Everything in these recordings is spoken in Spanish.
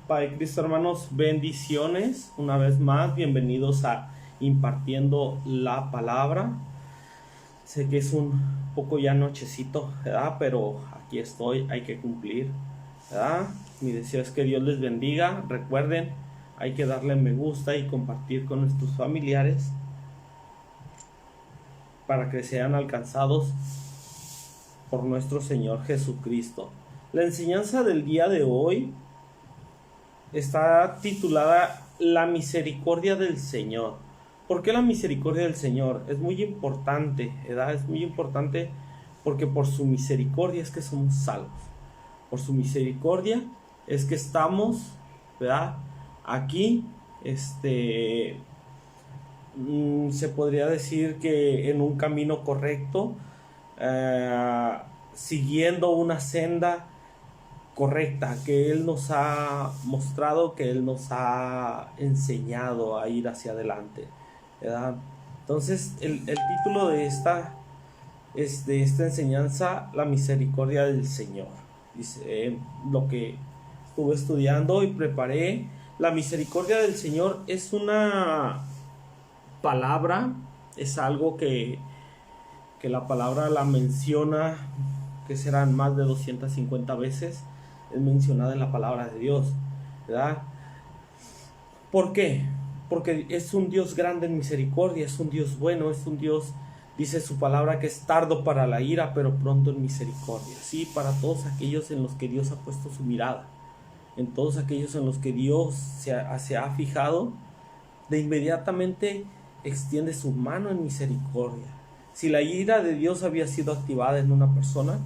Padre Cristo, hermanos, bendiciones. Una vez más, bienvenidos a Impartiendo la Palabra. Sé que es un poco ya nochecito, ¿verdad? Pero aquí estoy, hay que cumplir, ¿verdad? Mi deseo es que Dios les bendiga. Recuerden, hay que darle me gusta y compartir con nuestros familiares para que sean alcanzados por nuestro Señor Jesucristo. La enseñanza del día de hoy está titulada La misericordia del Señor. ¿Por qué la misericordia del Señor? Es muy importante, ¿verdad? Es muy importante porque por su misericordia es que somos salvos. Por su misericordia es que estamos, ¿verdad? Aquí, se podría decir que en un camino correcto, siguiendo una senda correcta que Él nos ha mostrado, que Él nos ha enseñado a ir hacia adelante, ¿verdad? Entonces el título de esta enseñanza, la misericordia del Señor. Dice lo que estuve estudiando y preparé. La misericordia del Señor es una palabra, es algo que la palabra la menciona, que serán más de 250 veces es mencionada en la palabra de Dios, ¿verdad? ¿Por qué? Porque es un Dios grande en misericordia, es un Dios bueno, es un Dios, dice su palabra, que es tardo para la ira, pero pronto en misericordia, ¿sí? Para todos aquellos en los que Dios ha puesto su mirada, en todos aquellos en los que Dios se ha fijado, de inmediatamente extiende su mano en misericordia. Si la ira de Dios había sido activada en una persona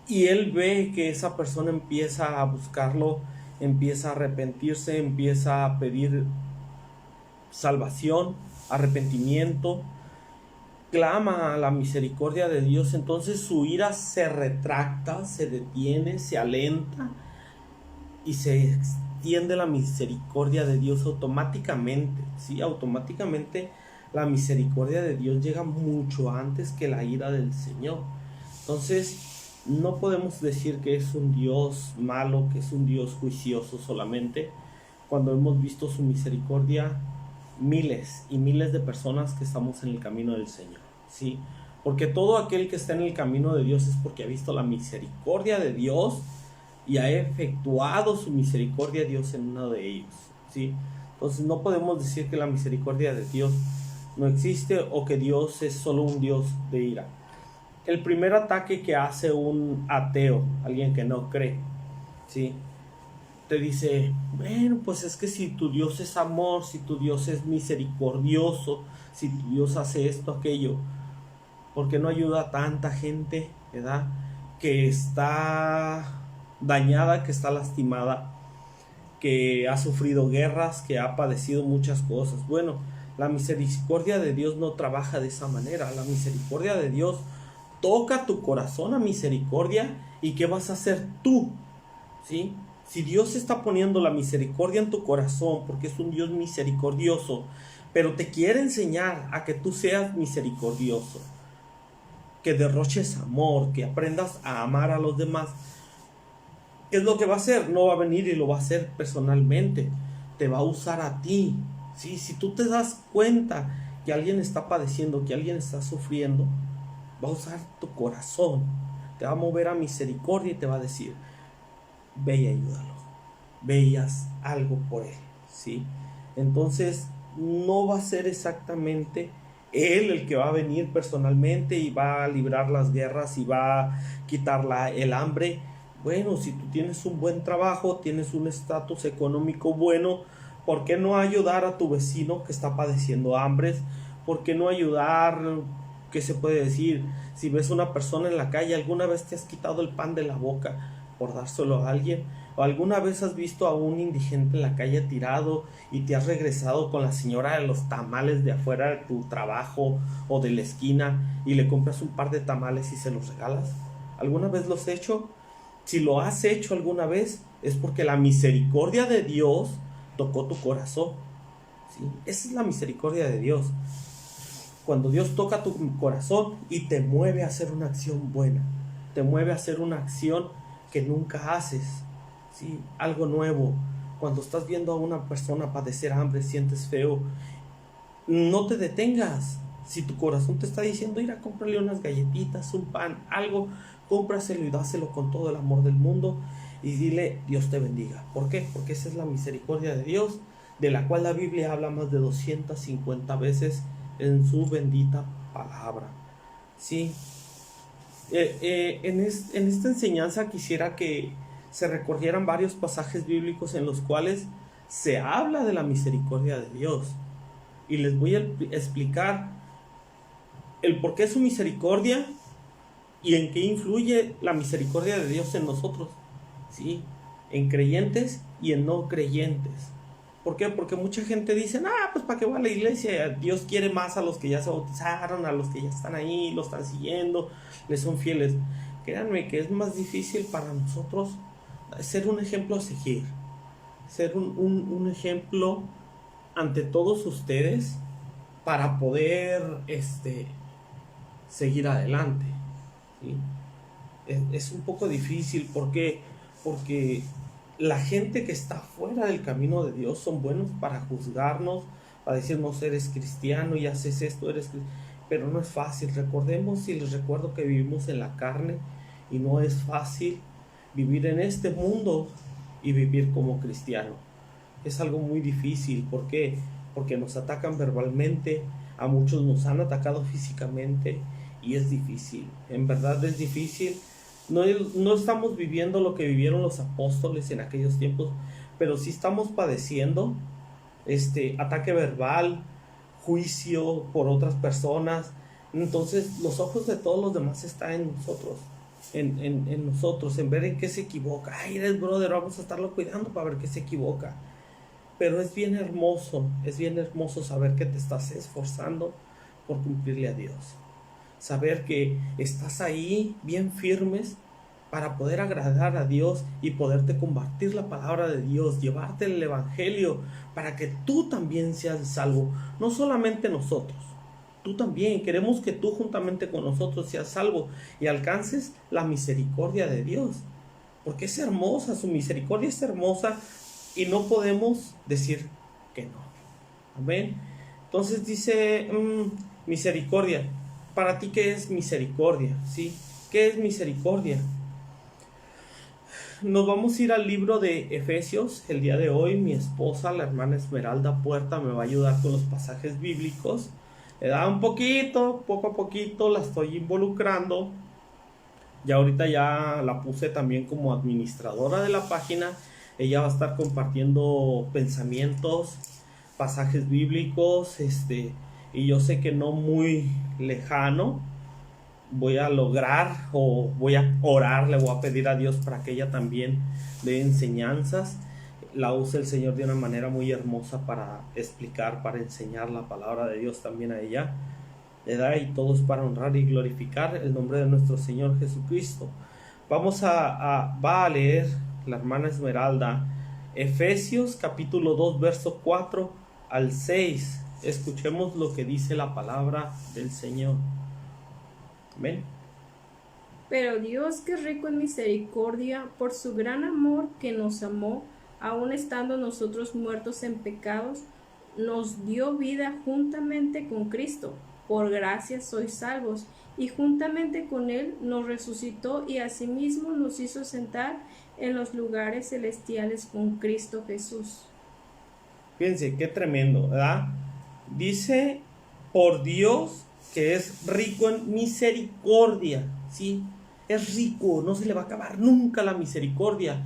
y Él ve que esa persona empieza a buscarlo, empieza a arrepentirse, empieza a pedir salvación, arrepentimiento, clama a la misericordia de Dios, entonces su ira se retracta, se detiene, se alenta y se extiende la misericordia de Dios automáticamente, ¿sí? Automáticamente la misericordia de Dios llega mucho antes que la ira del Señor. Entonces no podemos decir que es un Dios malo, que es un Dios juicioso solamente, cuando hemos visto su misericordia miles y miles de personas que estamos en el camino del Señor, ¿sí? Porque todo aquel que está en el camino de Dios es porque ha visto la misericordia de Dios y ha efectuado su misericordia Dios en uno de ellos, ¿sí? Entonces no podemos decir que la misericordia de Dios no existe o que Dios es solo un Dios de ira. El primer ataque que hace un ateo, alguien que no cree, ¿sí? Te dice, bueno, pues es que si tu Dios es amor, si tu Dios es misericordioso, si tu Dios hace esto, aquello, ¿por qué no ayuda a tanta gente, ¿verdad? Que está dañada, que está lastimada, que ha sufrido guerras, que ha padecido muchas cosas. Bueno, la misericordia de Dios no trabaja de esa manera. La misericordia de Dios toca tu corazón a misericordia. ¿Y qué vas a hacer tú? ¿Sí? Si Dios está poniendo la misericordia en tu corazón, porque es un Dios misericordioso, pero te quiere enseñar a que tú seas misericordioso, que derroches amor, que aprendas a amar a los demás, ¿qué es lo que va a hacer? No va a venir y lo va a hacer personalmente, te va a usar a ti, ¿sí? Si tú te das cuenta que alguien está padeciendo, que alguien está sufriendo, va a usar tu corazón, te va a mover a misericordia y te va a decir, ve y ayúdalo, ve y haz algo por él, ¿sí? Entonces no va a ser exactamente él el que va a venir personalmente y va a librar las guerras y va a quitar el hambre. Bueno, si tú tienes un buen trabajo, tienes un estatus económico bueno, ¿por qué no ayudar a tu vecino que está padeciendo hambres? ¿Por qué no ayudar? ¿Qué se puede decir? Si ves una persona en la calle, ¿alguna vez te has quitado el pan de la boca por dárselo a alguien? ¿O alguna vez has visto a un indigente en la calle tirado y te has regresado con la señora de los tamales de afuera de tu trabajo o de la esquina y le compras un par de tamales y se los regalas? ¿Alguna vez lo has hecho? Si lo has hecho alguna vez, es porque la misericordia de Dios tocó tu corazón, ¿sí? Esa es la misericordia de Dios. Cuando Dios toca tu corazón y te mueve a hacer una acción buena, te mueve a hacer una acción que nunca haces, ¿sí? Algo nuevo. Cuando estás viendo a una persona padecer hambre, sientes feo, no te detengas. Si tu corazón te está diciendo ir a comprarle unas galletitas, un pan, algo, cómpraselo y dáselo con todo el amor del mundo y dile Dios te bendiga. ¿Por qué? Porque esa es la misericordia de Dios, de la cual la Biblia habla más de 250 veces en su bendita palabra. Sí. En esta enseñanza quisiera que se recogieran varios pasajes bíblicos en los cuales se habla de la misericordia de Dios. Y les voy a explicar el por qué su misericordia y en qué influye la misericordia de Dios en nosotros, ¿sí? En creyentes y en no creyentes. ¿Por qué? Porque mucha gente dice, pues para qué va a la iglesia, Dios quiere más a los que ya se bautizaron, a los que ya están ahí, lo están siguiendo, les son fieles. Créanme que es más difícil para nosotros ser un ejemplo a seguir, ser un ejemplo ante todos ustedes para poder seguir adelante, ¿sí? Es un poco difícil porque la gente que está fuera del camino de Dios son buenos para juzgarnos, para decirnos eres cristiano y haces esto, pero no es fácil. Recordemos y les recuerdo que vivimos en la carne y no es fácil vivir en este mundo y vivir como cristiano. Es algo muy difícil. ¿Por qué? Porque nos atacan verbalmente, a muchos nos han atacado físicamente y es difícil, en verdad es difícil. No estamos viviendo lo que vivieron los apóstoles en aquellos tiempos, pero sí estamos padeciendo ataque verbal, juicio por otras personas. Entonces los ojos de todos los demás están en nosotros, en nosotros, en ver en qué se equivoca. Ay, eres brother, vamos a estarlo cuidando para ver qué se equivoca. Pero es bien hermoso saber que te estás esforzando por cumplirle a Dios. Saber que estás ahí bien firmes para poder agradar a Dios y poderte compartir la palabra de Dios, llevarte el evangelio para que tú también seas salvo. No solamente nosotros, tú también. Queremos que tú juntamente con nosotros seas salvo y alcances la misericordia de Dios. Porque es hermosa, su misericordia es hermosa y no podemos decir que no. Amén. Entonces dice misericordia. Para ti, ¿qué es misericordia? ¿Sí? ¿Qué es misericordia? Nos vamos a ir al libro de Efesios. El día de hoy mi esposa, la hermana Esmeralda Puerta, me va a ayudar con los pasajes bíblicos. Le da un poquito, poco a poquito la estoy involucrando. Ya ahorita ya la puse también como administradora de la página. Ella va a estar compartiendo pensamientos, pasajes bíblicos, y yo sé que no muy lejano voy a lograr o voy a orar, le voy a pedir a Dios para que ella también dé enseñanzas. La use el Señor de una manera muy hermosa para explicar, para enseñar la palabra de Dios también a ella, ¿verdad? Y todos para honrar y glorificar el nombre de nuestro Señor Jesucristo. Va a leer la hermana Esmeralda Efesios capítulo 2 verso 4 al 6. Escuchemos lo que dice la palabra del Señor. Amén. Pero Dios, que es rico en misericordia, por su gran amor que nos amó, aun estando nosotros muertos en pecados, nos dio vida juntamente con Cristo. Por gracia sois salvos, y juntamente con Él nos resucitó y asimismo nos hizo sentar en los lugares celestiales con Cristo Jesús. Fíjense, qué tremendo, ¿verdad? Dice, por Dios que es rico en misericordia, ¿sí? Es rico, no se le va a acabar nunca la misericordia.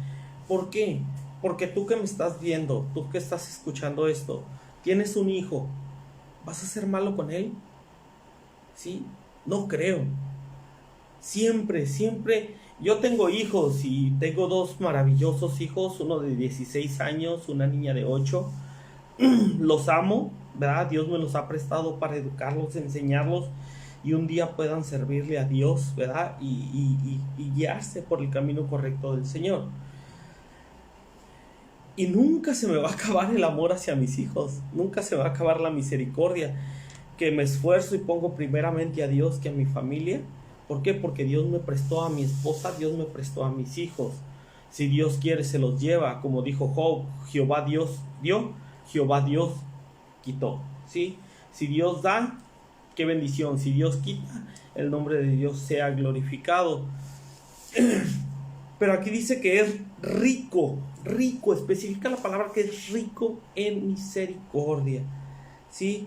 ¿Por qué? Porque tú que me estás viendo, tú que estás escuchando esto, tienes un hijo, ¿vas a ser malo con él? ¿Sí? No creo. Siempre, yo tengo hijos y tengo dos maravillosos hijos, uno de 16 años, una niña de 8. Los amo, ¿verdad? Dios me los ha prestado para educarlos, enseñarlos y un día puedan servirle a Dios, ¿verdad? Y guiarse por el camino correcto del Señor. Y nunca se me va a acabar el amor hacia mis hijos, nunca se va a acabar la misericordia, que me esfuerzo y pongo primeramente a Dios que a mi familia. ¿Por qué? Porque Dios me prestó a mi esposa, Dios me prestó a mis hijos. Si Dios quiere, se los lleva, como dijo Job, Jehová Dios dio, Jehová Dios quitó, ¿sí? Si Dios da, qué bendición. Si Dios quita, el nombre de Dios sea glorificado. Pero aquí dice que es rico, rico, especifica la palabra que es rico en misericordia, ¿sí?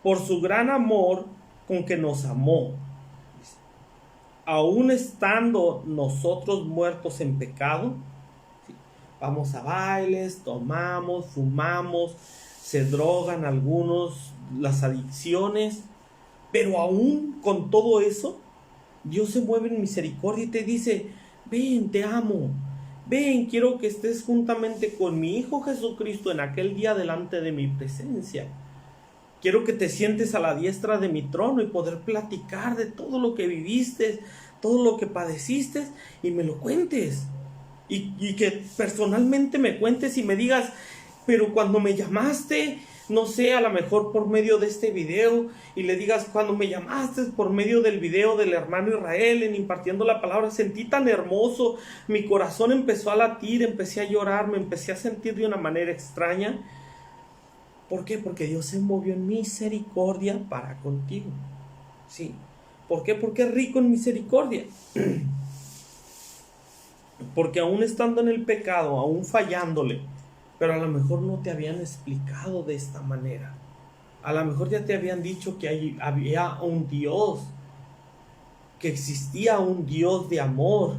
Por su gran amor con que nos amó, aún estando nosotros muertos en pecado, ¿sí? Vamos a bailes, tomamos, fumamos, se drogan algunos, las adicciones, pero aún con todo eso, Dios se mueve en misericordia y te dice: ven, te amo, ven, quiero que estés juntamente con mi Hijo Jesucristo en aquel día delante de mi presencia. Quiero que te sientes a la diestra de mi trono y poder platicar de todo lo que viviste, todo lo que padeciste, y me lo cuentes. Y que personalmente me cuentes y me digas: pero cuando me llamaste, no sé, a lo mejor por medio de este video, y le digas: cuando me llamaste por medio del video del hermano Israel en impartiendo la palabra, sentí tan hermoso, mi corazón empezó a latir, empecé a llorar, me empecé a sentir de una manera extraña. ¿Por qué? Porque Dios se movió en misericordia para contigo, ¿sí? ¿Por qué? Porque es rico en misericordia. Porque aún estando en el pecado, aún fallándole, pero a lo mejor no te habían explicado de esta manera. A lo mejor ya te habían dicho que había un Dios, que existía un Dios de amor,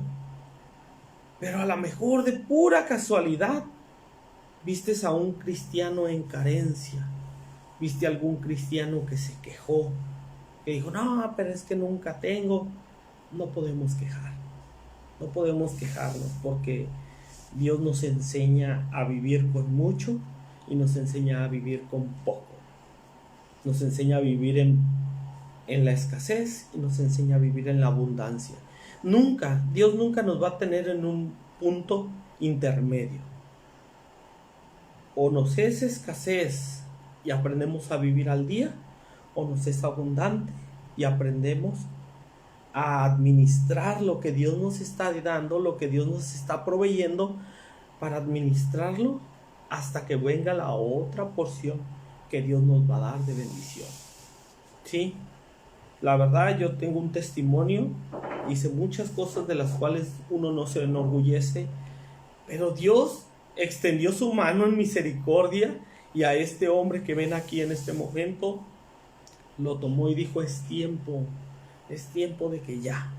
pero a lo mejor de pura casualidad vistes a un cristiano en carencia, viste a algún cristiano que se quejó, que dijo: no, pero es que nunca tengo. No podemos quejarnos, porque Dios nos enseña a vivir con mucho y nos enseña a vivir con poco. Nos enseña a vivir en la escasez y nos enseña a vivir en la abundancia. Dios nunca nos va a tener en un punto intermedio. O nos es escasez y aprendemos a vivir al día, o nos es abundante y aprendemos a administrar lo que Dios nos está dando, lo que Dios nos está proveyendo, para administrarlo hasta que venga la otra porción que Dios nos va a dar de bendición. ¿Sí? La verdad, yo tengo un testimonio, hice muchas cosas de las cuales uno no se enorgullece, pero Dios extendió su mano en misericordia, y a este hombre que ven aquí en este momento lo tomó y dijo: es tiempo de que ya.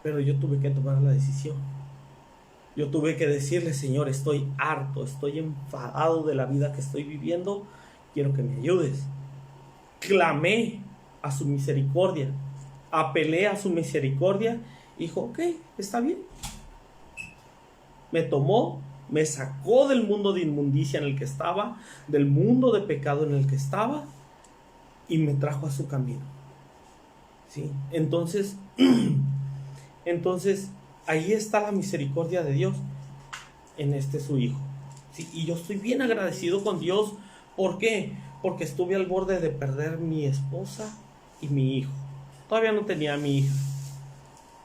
Pero yo tuve que tomar la decisión. Yo tuve que decirle: Señor, estoy harto, estoy enfadado de la vida que estoy viviendo, quiero que me ayudes. Clamé a su misericordia, apelé a su misericordia, dijo: ok, está bien. Me tomó, me sacó del mundo de inmundicia en el que estaba, del mundo de pecado en el que estaba, y me trajo a su camino. ¿Sí? Entonces ahí está la misericordia de Dios en su Hijo. ¿Sí? Y yo estoy bien agradecido con Dios. ¿Por qué? Porque estuve al borde de perder mi esposa y mi hijo. Todavía no tenía a mi hija,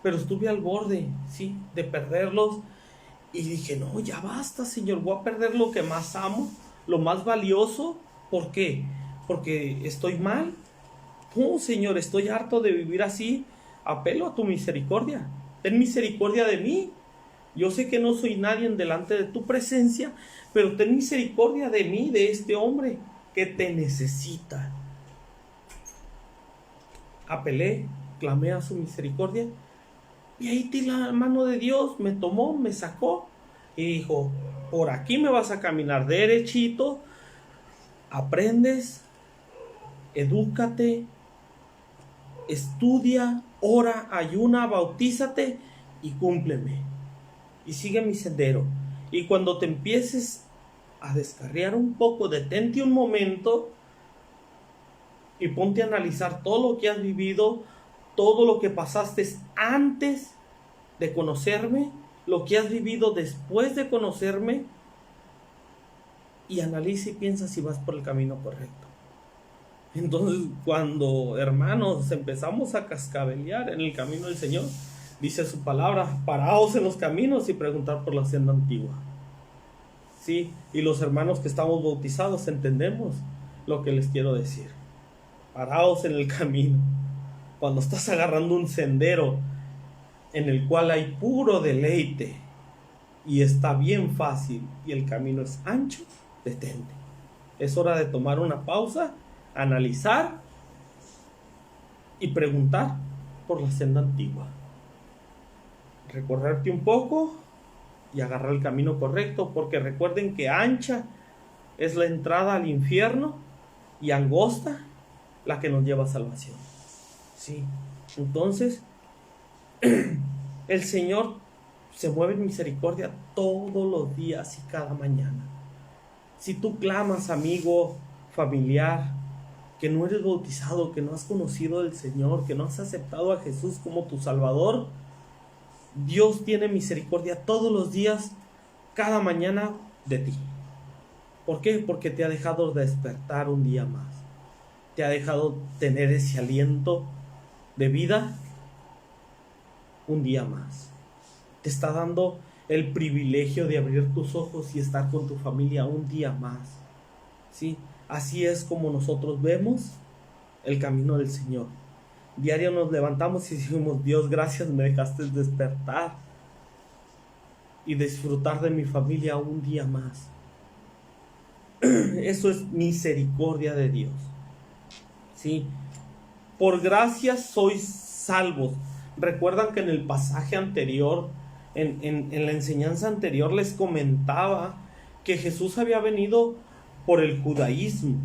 pero estuve al borde, ¿sí?, de perderlos. Y dije: no, ya basta, Señor, voy a perder lo que más amo, lo más valioso. ¿Por qué? Porque estoy mal. No, Señor, estoy harto de vivir así. Apelo a tu misericordia. Ten misericordia de mí. Yo sé que no soy nadie delante de tu presencia, pero ten misericordia de mí, de este hombre que te necesita. Apelé, clamé a su misericordia, y ahí la mano de Dios me tomó, me sacó y dijo: por aquí me vas a caminar derechito, aprendes, edúcate, estudia, ora, ayuna, bautízate y cúmpleme y sigue mi sendero. Y cuando te empieces a descarriar un poco, detente un momento y ponte a analizar todo lo que has vivido, todo lo que pasaste antes de conocerme, lo que has vivido después de conocerme, y analiza y piensa si vas por el camino correcto. Entonces, cuando, hermanos, empezamos a cascabelear en el camino del Señor, Dice su palabra, paraos en los caminos y preguntar por la senda antigua. Sí, y los hermanos que estamos bautizados entendemos lo que les quiero decir. Paraos en el camino. Cuando estás agarrando un sendero en el cual hay puro deleite y está bien fácil y el camino es ancho, detente. Es hora de tomar una pausa, analizar y preguntar por la senda antigua. Recorrerte un poco y agarrar el camino correcto, porque recuerden que ancha es la entrada al infierno y angosta la que nos lleva a salvación. Sí, entonces el Señor se mueve en misericordia todos los días y cada mañana. Si tú clamas, amigo, familiar, que no eres bautizado, que no has conocido al Señor, que no has aceptado a Jesús como tu Salvador, Dios tiene misericordia todos los días, cada mañana de ti. ¿Por qué? Porque te ha dejado despertar un día más. Te ha dejado tener ese aliento de vida un día más. Te está dando el privilegio de abrir tus ojos y estar con tu familia un día más. ¿Sí? Así es como nosotros vemos el camino del Señor. Diario nos levantamos y decimos: Dios, gracias, me dejaste despertar y disfrutar de mi familia un día más. Eso es misericordia de Dios. ¿Sí? Por gracia sois salvos. Recuerdan que en el pasaje anterior, en la enseñanza anterior, les comentaba que Jesús había venido por el judaísmo,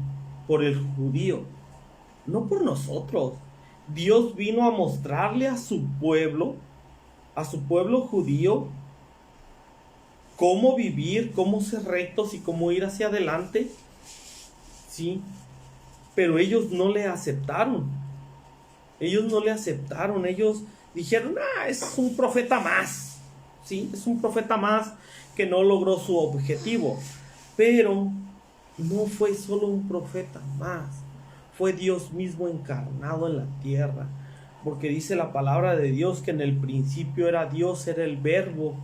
por el judío, no por nosotros. Dios vino a mostrarle a su pueblo judío, cómo vivir, cómo ser rectos y cómo ir hacia adelante. Sí, pero ellos no le aceptaron. Ellos dijeron: es un profeta más. Sí, es un profeta más que no logró su objetivo. Pero no fue solo un profeta más, fue Dios mismo encarnado en la tierra, porque dice la palabra de Dios que en el principio era Dios, era el verbo,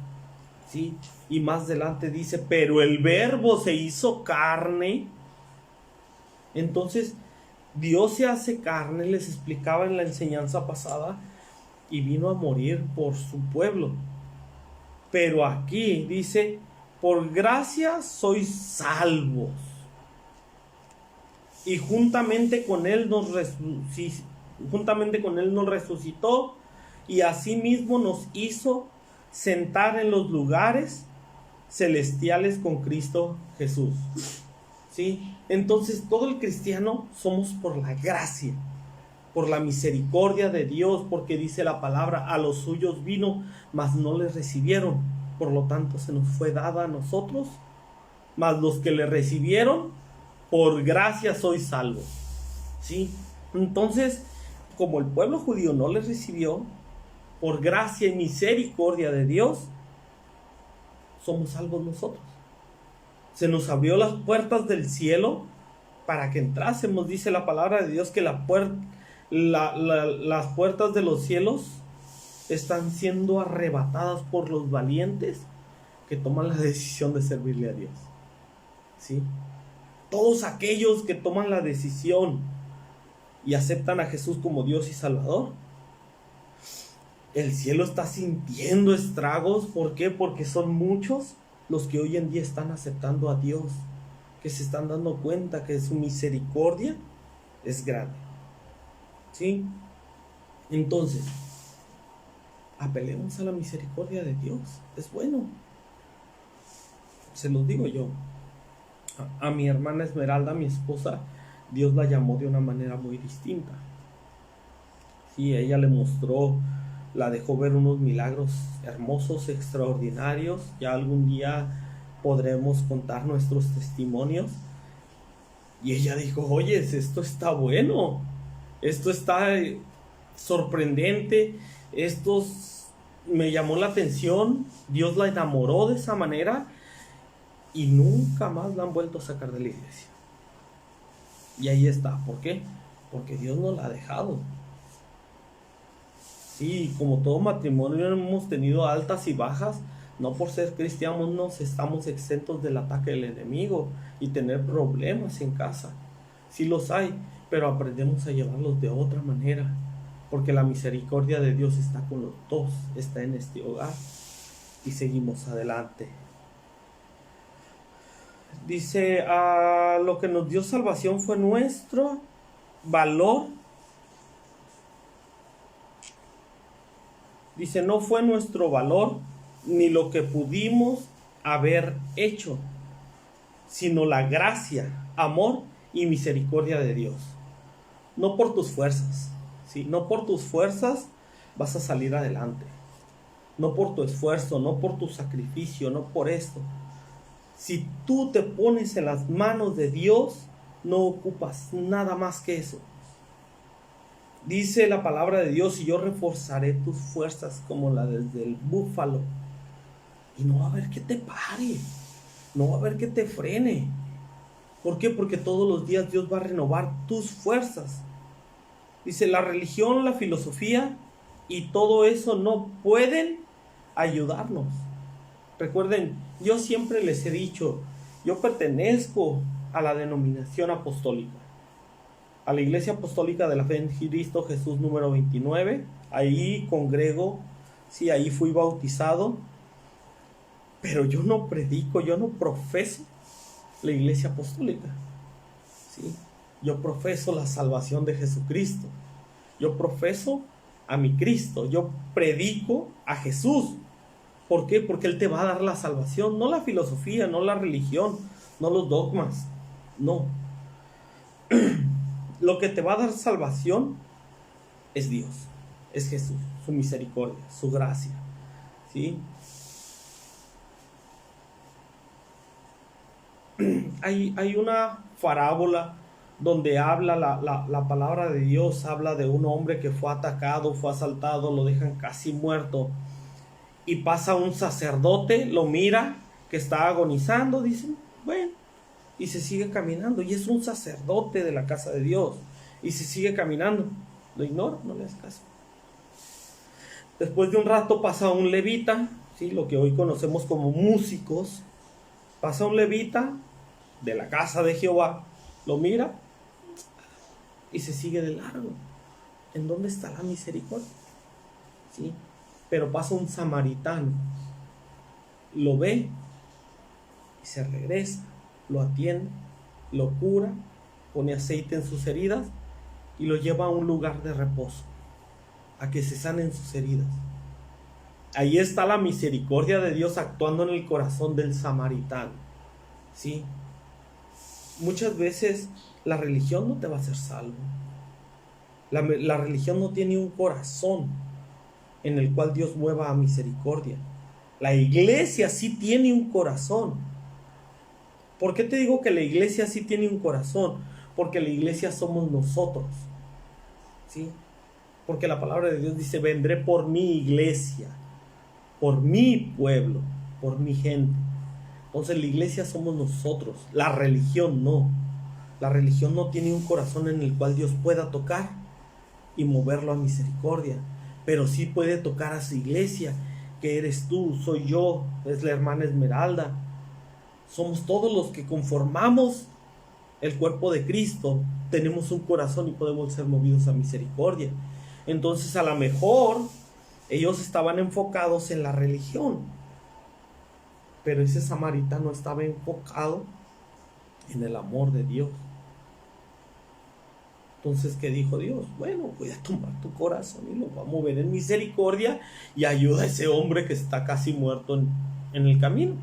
¿sí? Y más adelante dice: pero el verbo se hizo carne. Entonces Dios se hace carne, les explicaba en la enseñanza pasada, y vino a morir por su pueblo. Pero aquí dice: por gracia sois salvos. Y juntamente con Él nos resucitó, y asimismo nos hizo sentar en los lugares celestiales con Cristo Jesús. ¿Sí? Entonces todo el cristiano somos por la gracia, por la misericordia de Dios, porque dice la palabra: a los suyos vino, mas no les recibieron. Por lo tanto se nos fue dada a nosotros, mas los que le recibieron, por gracia sois salvos. ¿Sí? Entonces, como el pueblo judío no les recibió, por gracia y misericordia de Dios, somos salvos nosotros. Se nos abrió las puertas del cielo para que entrásemos. Dice la palabra de Dios que las puertas de los cielos están siendo arrebatadas por los valientes que toman la decisión de servirle a Dios. ¿Sí? Todos aquellos que toman la decisión y aceptan a Jesús como Dios y Salvador, el cielo está sintiendo estragos. ¿Por qué? Porque son muchos los que hoy en día están aceptando a Dios, que se están dando cuenta que su misericordia es grande. ¿Sí? Entonces, apelemos a la misericordia de Dios. Es bueno. Se los digo yo. A mi hermana Esmeralda, mi esposa, Dios la llamó de una manera muy distinta. Sí, ella le mostró, la dejó ver unos milagros hermosos, extraordinarios. Ya algún día podremos contar nuestros testimonios. Y ella dijo: oye, esto está bueno, esto está sorprendente, esto me llamó la atención. Dios la enamoró de esa manera y nunca más la han vuelto a sacar de la iglesia. Y ahí está. ¿Por qué? Porque Dios no la ha dejado. Sí, como todo matrimonio hemos tenido altas y bajas. No por ser cristianos nos estamos exentos del ataque del enemigo y tener problemas en casa. Sí los hay, pero aprendemos a llevarlos de otra manera, porque la misericordia de Dios está con los dos, está en este hogar y seguimos adelante. Dice, lo que nos dio salvación fue nuestro valor. Dice, no fue nuestro valor ni lo que pudimos haber hecho, sino la gracia, amor y misericordia de Dios. No por tus fuerzas, ¿sí? No por tus fuerzas vas a salir adelante. No por tu esfuerzo, no por tu sacrificio, no por esto. Si tú te pones en las manos de Dios, no ocupas nada más que eso. Dice la palabra de Dios, y yo reforzaré tus fuerzas como la del búfalo. Y no va a haber que te pare, no va a haber que te frene. ¿Por qué? Porque todos los días Dios va a renovar tus fuerzas. Dice, la religión, la filosofía y todo eso no pueden ayudarnos. Recuerden, yo siempre les he dicho, yo pertenezco a la denominación apostólica, a la Iglesia Apostólica de la Fe en Cristo Jesús número 29. Ahí congrego, sí, ahí fui bautizado, pero yo no predico, yo no profeso la Iglesia Apostólica, ¿sí? Yo profeso la salvación de Jesucristo, yo profeso a mi Cristo, yo predico a Jesús. ¿Por qué? Porque Él te va a dar la salvación, no la filosofía, no la religión, no los dogmas, no. Lo que te va a dar salvación es Dios, es Jesús, su misericordia, su gracia, ¿sí? Hay una parábola donde habla la palabra de Dios, habla de un hombre que fue atacado, fue asaltado, lo dejan casi muerto, y pasa un sacerdote, lo mira, que está agonizando, dice, bueno, y se sigue caminando, y es un sacerdote de la casa de Dios, y se sigue caminando, lo ignora, no le hace caso. Después de un rato pasa un levita, ¿sí? Lo que hoy conocemos como músicos, pasa un levita de la casa de Jehová, lo mira y se sigue de largo. ¿En dónde está la misericordia? ¿Sí? Pero pasa un samaritano, lo ve y se regresa, lo atiende, lo cura, pone aceite en sus heridas y lo lleva a un lugar de reposo, a que se sanen sus heridas. Ahí está la misericordia de Dios actuando en el corazón del samaritano, ¿sí? Muchas veces la religión no te va a hacer salvo. La religión no tiene un corazón en el cual Dios mueva a misericordia. La iglesia sí tiene un corazón. ¿Por qué te digo que la iglesia sí tiene un corazón? Porque la iglesia somos nosotros, ¿sí? Porque la palabra de Dios dice, vendré por mi iglesia, por mi pueblo, por mi gente. Entonces la iglesia somos nosotros, la religión no. La religión no tiene un corazón en el cual Dios pueda tocar y moverlo a misericordia, pero sí puede tocar a su iglesia, que eres tú, soy yo, es la hermana Esmeralda. Somos todos los que conformamos el cuerpo de Cristo, tenemos un corazón y podemos ser movidos a misericordia. Entonces a lo mejor ellos estaban enfocados en la religión, pero ese samaritano estaba enfocado en el amor de Dios. Entonces, ¿qué dijo Dios? Bueno, voy a tomar tu corazón y lo voy a mover en misericordia y ayuda a ese hombre que está casi muerto en el camino.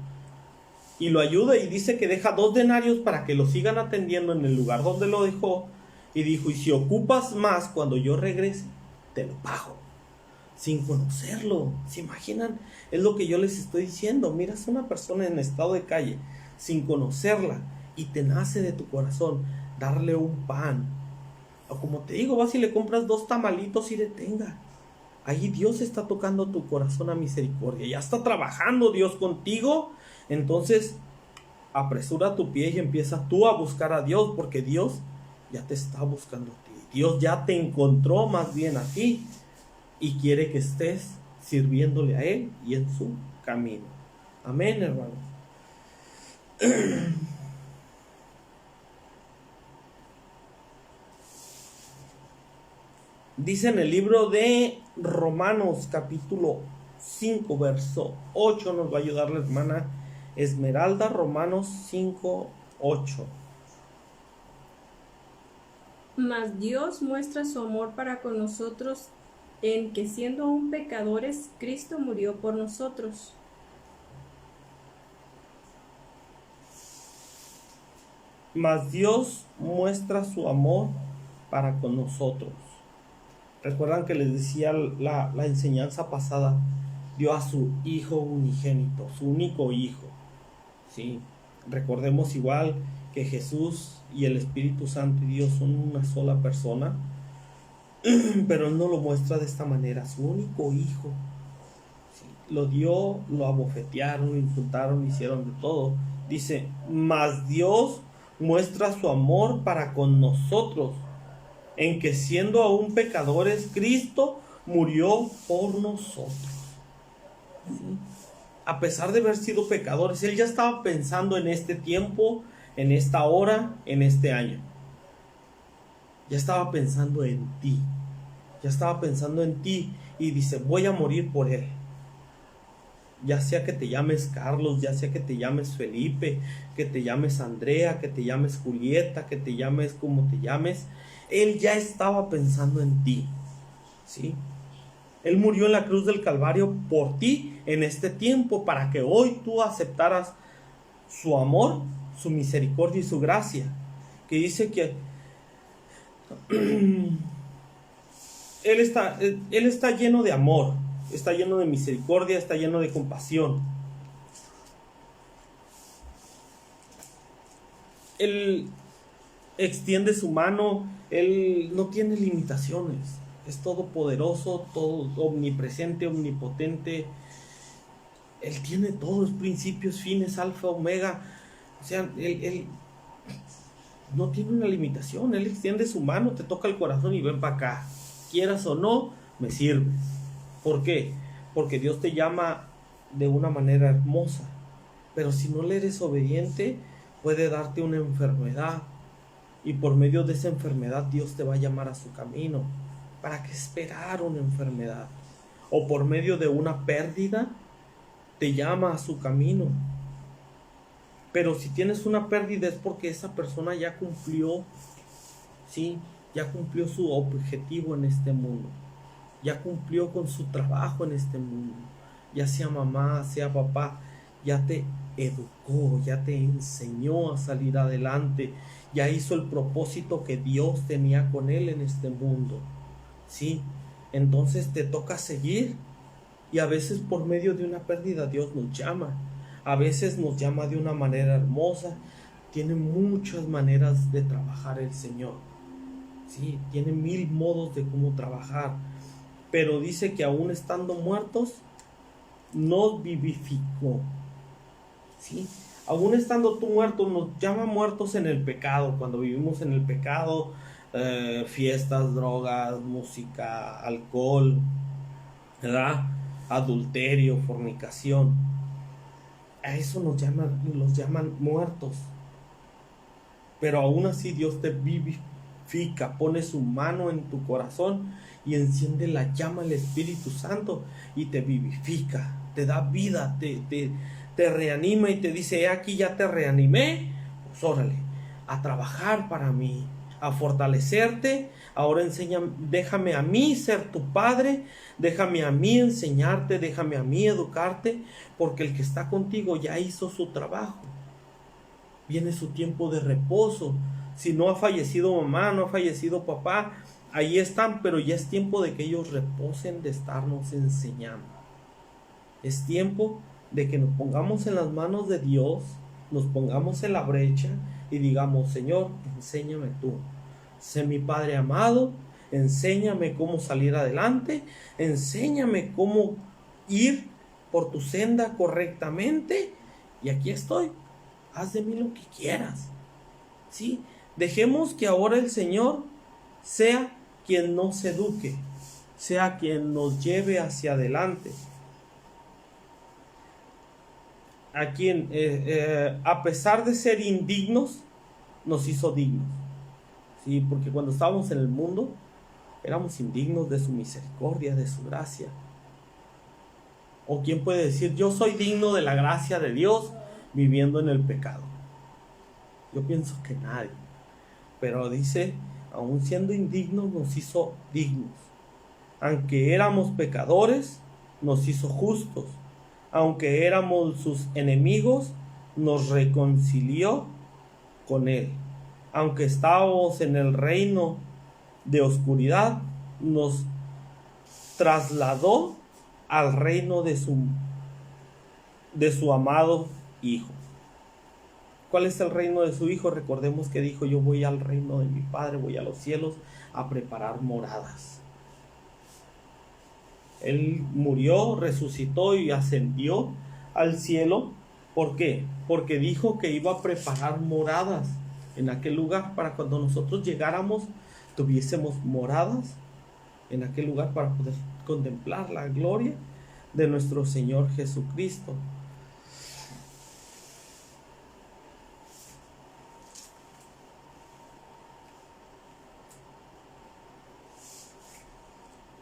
Y lo ayuda y dice que deja 2 denarios para que lo sigan atendiendo en el lugar donde lo dejó. Y dijo, y si ocupas más cuando yo regrese, te lo pago. Sin conocerlo, ¿se imaginan? Es lo que yo les estoy diciendo. Miras a una persona en estado de calle, sin conocerla, y te nace de tu corazón darle un pan. O como te digo, vas y le compras 2 tamalitos y detenga. Ahí Dios está tocando tu corazón a misericordia. Ya está trabajando Dios contigo. Entonces, apresura tu pie y empieza tú a buscar a Dios, porque Dios ya te está buscando a ti. Dios ya te encontró más bien a ti. y quiere que estés sirviéndole a Él y en su camino. Amén, hermanos. Dice en el libro de Romanos capítulo 5 verso 8, nos va a ayudar la hermana Esmeralda. Romanos 5, 8. Mas Dios muestra su amor para con nosotros en que siendo aún pecadores, Cristo murió por nosotros. Mas Dios muestra su amor para con nosotros. Recuerdan que les decía la enseñanza pasada, dio a su Hijo unigénito, su único Hijo. ¿Sí? Recordemos igual que Jesús y el Espíritu Santo y Dios son una sola persona, pero Él no lo muestra de esta manera, su único Hijo. ¿Sí? Lo dio, lo abofetearon, lo insultaron, hicieron de todo. Dice, mas Dios muestra su amor para con nosotros, en que siendo aún pecadores, Cristo murió por nosotros. ¿Sí? A pesar de haber sido pecadores, Él ya estaba pensando en este tiempo, en esta hora, en este año. Ya estaba pensando en ti. Ya estaba pensando en ti y dice, voy a morir por Él. Ya sea que te llames Carlos, ya sea que te llames Felipe, que te llames Andrea, que te llames Julieta, que te llames como te llames, Él ya estaba pensando en ti. ¿Sí? Él murió en la cruz del Calvario por ti en este tiempo para que hoy tú aceptaras su amor, su misericordia y su gracia. Que dice que Él está lleno de amor, está lleno de misericordia, está lleno de compasión. Él extiende su mano, Él no tiene limitaciones. Es todopoderoso, todo omnipresente, omnipotente. Él tiene todos los principios, fines, alfa, omega. O sea, Él no tiene una limitación. Él extiende su mano, te toca el corazón y ven para acá. Quieras o no, me sirves. ¿Por qué? Porque Dios te llama de una manera hermosa. Pero si no le eres obediente, puede darte una enfermedad. Y por medio de esa enfermedad Dios te va a llamar a su camino. ¿Para qué esperar una enfermedad? O por medio de una pérdida, te llama a su camino. Pero si tienes una pérdida es porque esa persona ya cumplió, ¿sí? Ya cumplió su objetivo en este mundo. Ya cumplió con su trabajo en este mundo. Ya sea mamá, sea papá, ya te educó, ya te enseñó a salir adelante. Ya hizo el propósito que Dios tenía con él en este mundo. Sí, entonces te toca seguir. Y a veces por medio de una pérdida Dios nos llama. A veces nos llama de una manera hermosa. Tiene muchas maneras de trabajar el Señor. Sí, tiene 1000 modos de cómo trabajar. Pero dice que aún estando muertos, nos vivificó. ¿Sí? Aún estando tú muerto, nos llama muertos en el pecado. Cuando vivimos en el pecado, fiestas, drogas, música, alcohol, ¿verdad? Adulterio, fornicación. A eso los llaman muertos. Pero aún así Dios te vivifica, pone su mano en tu corazón y enciende la llama del Espíritu Santo y te vivifica, te da vida, te reanima y te dice, aquí ya te reanimé, pues órale, a trabajar para mí, a fortalecerte. Ahora déjame a mí ser tu padre, déjame a mí enseñarte, déjame a mí educarte, porque el que está contigo ya hizo su trabajo. Viene su tiempo de reposo. Si no ha fallecido mamá, no ha fallecido papá, ahí están, pero ya es tiempo de que ellos reposen de estarnos enseñando. Es tiempo de que nos pongamos en las manos de Dios, nos pongamos en la brecha y digamos, Señor, enséñame tú. Sé mi Padre amado, enséñame cómo salir adelante, enséñame cómo ir por tu senda correctamente, y aquí estoy. Haz de mí lo que quieras. ¿Sí? Dejemos que ahora el Señor sea quien nos eduque. sea quien nos lleve hacia adelante. A quien, a pesar de ser indignos, nos hizo dignos. ¿Sí? Porque cuando estábamos en el mundo, éramos indignos de su misericordia, de su gracia. ¿O quién puede decir, yo soy digno de la gracia de Dios viviendo en el pecado? Yo pienso que nadie. Pero dice, aun siendo indignos, nos hizo dignos. Aunque éramos pecadores, nos hizo justos. Aunque éramos sus enemigos, nos reconcilió con Él. Aunque estábamos en el reino de oscuridad, nos trasladó al reino de su amado Hijo. ¿Cuál es el reino de su Hijo? Recordemos que dijo, yo voy al reino de mi Padre, voy a los cielos a preparar moradas. Él murió, resucitó y ascendió al cielo. ¿Por qué? Porque dijo que iba a preparar moradas en aquel lugar para cuando nosotros llegáramos, tuviésemos moradas en aquel lugar para poder contemplar la gloria de nuestro Señor Jesucristo.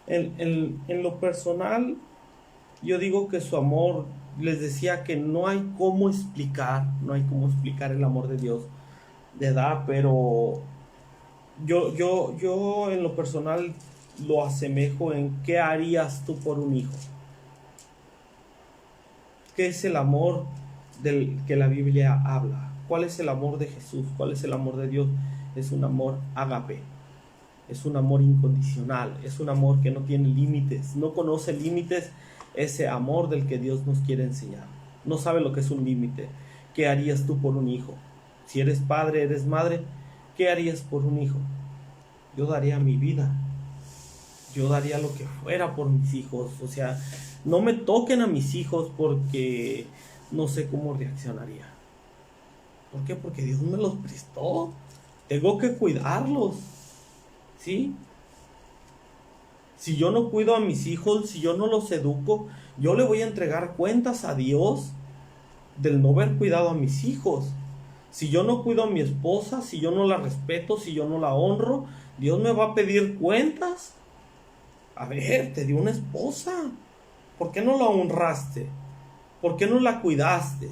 En lo personal, yo digo que su amor, les decía que no hay cómo explicar el amor de Dios, ¿verdad? Pero yo en lo personal lo asemejo en ¿qué harías tú por un hijo? ¿Qué es el amor del que la Biblia habla? ¿Cuál es el amor de Jesús? ¿Cuál es el amor de Dios? Es un amor ágape. Es un amor incondicional, es un amor que no tiene límites, no conoce límites, ese amor del que Dios nos quiere enseñar. No sabe lo que es un límite. ¿Qué harías tú por un hijo? Si eres padre, eres madre, ¿qué harías por un hijo? Yo daría mi vida, yo daría lo que fuera por mis hijos. O sea, no me toquen a mis hijos porque no sé cómo reaccionaría. ¿Por qué? Porque Dios me los prestó, tengo que cuidarlos. ¿Sí? Si yo no cuido a mis hijos, si yo no los educo, yo le voy a entregar cuentas a Dios del no haber cuidado a mis hijos. Si yo no cuido a mi esposa, si yo no la respeto, si yo no la honro, Dios me va a pedir cuentas. A ver, te dio una esposa. ¿Por qué no la honraste? ¿Por qué no la cuidaste?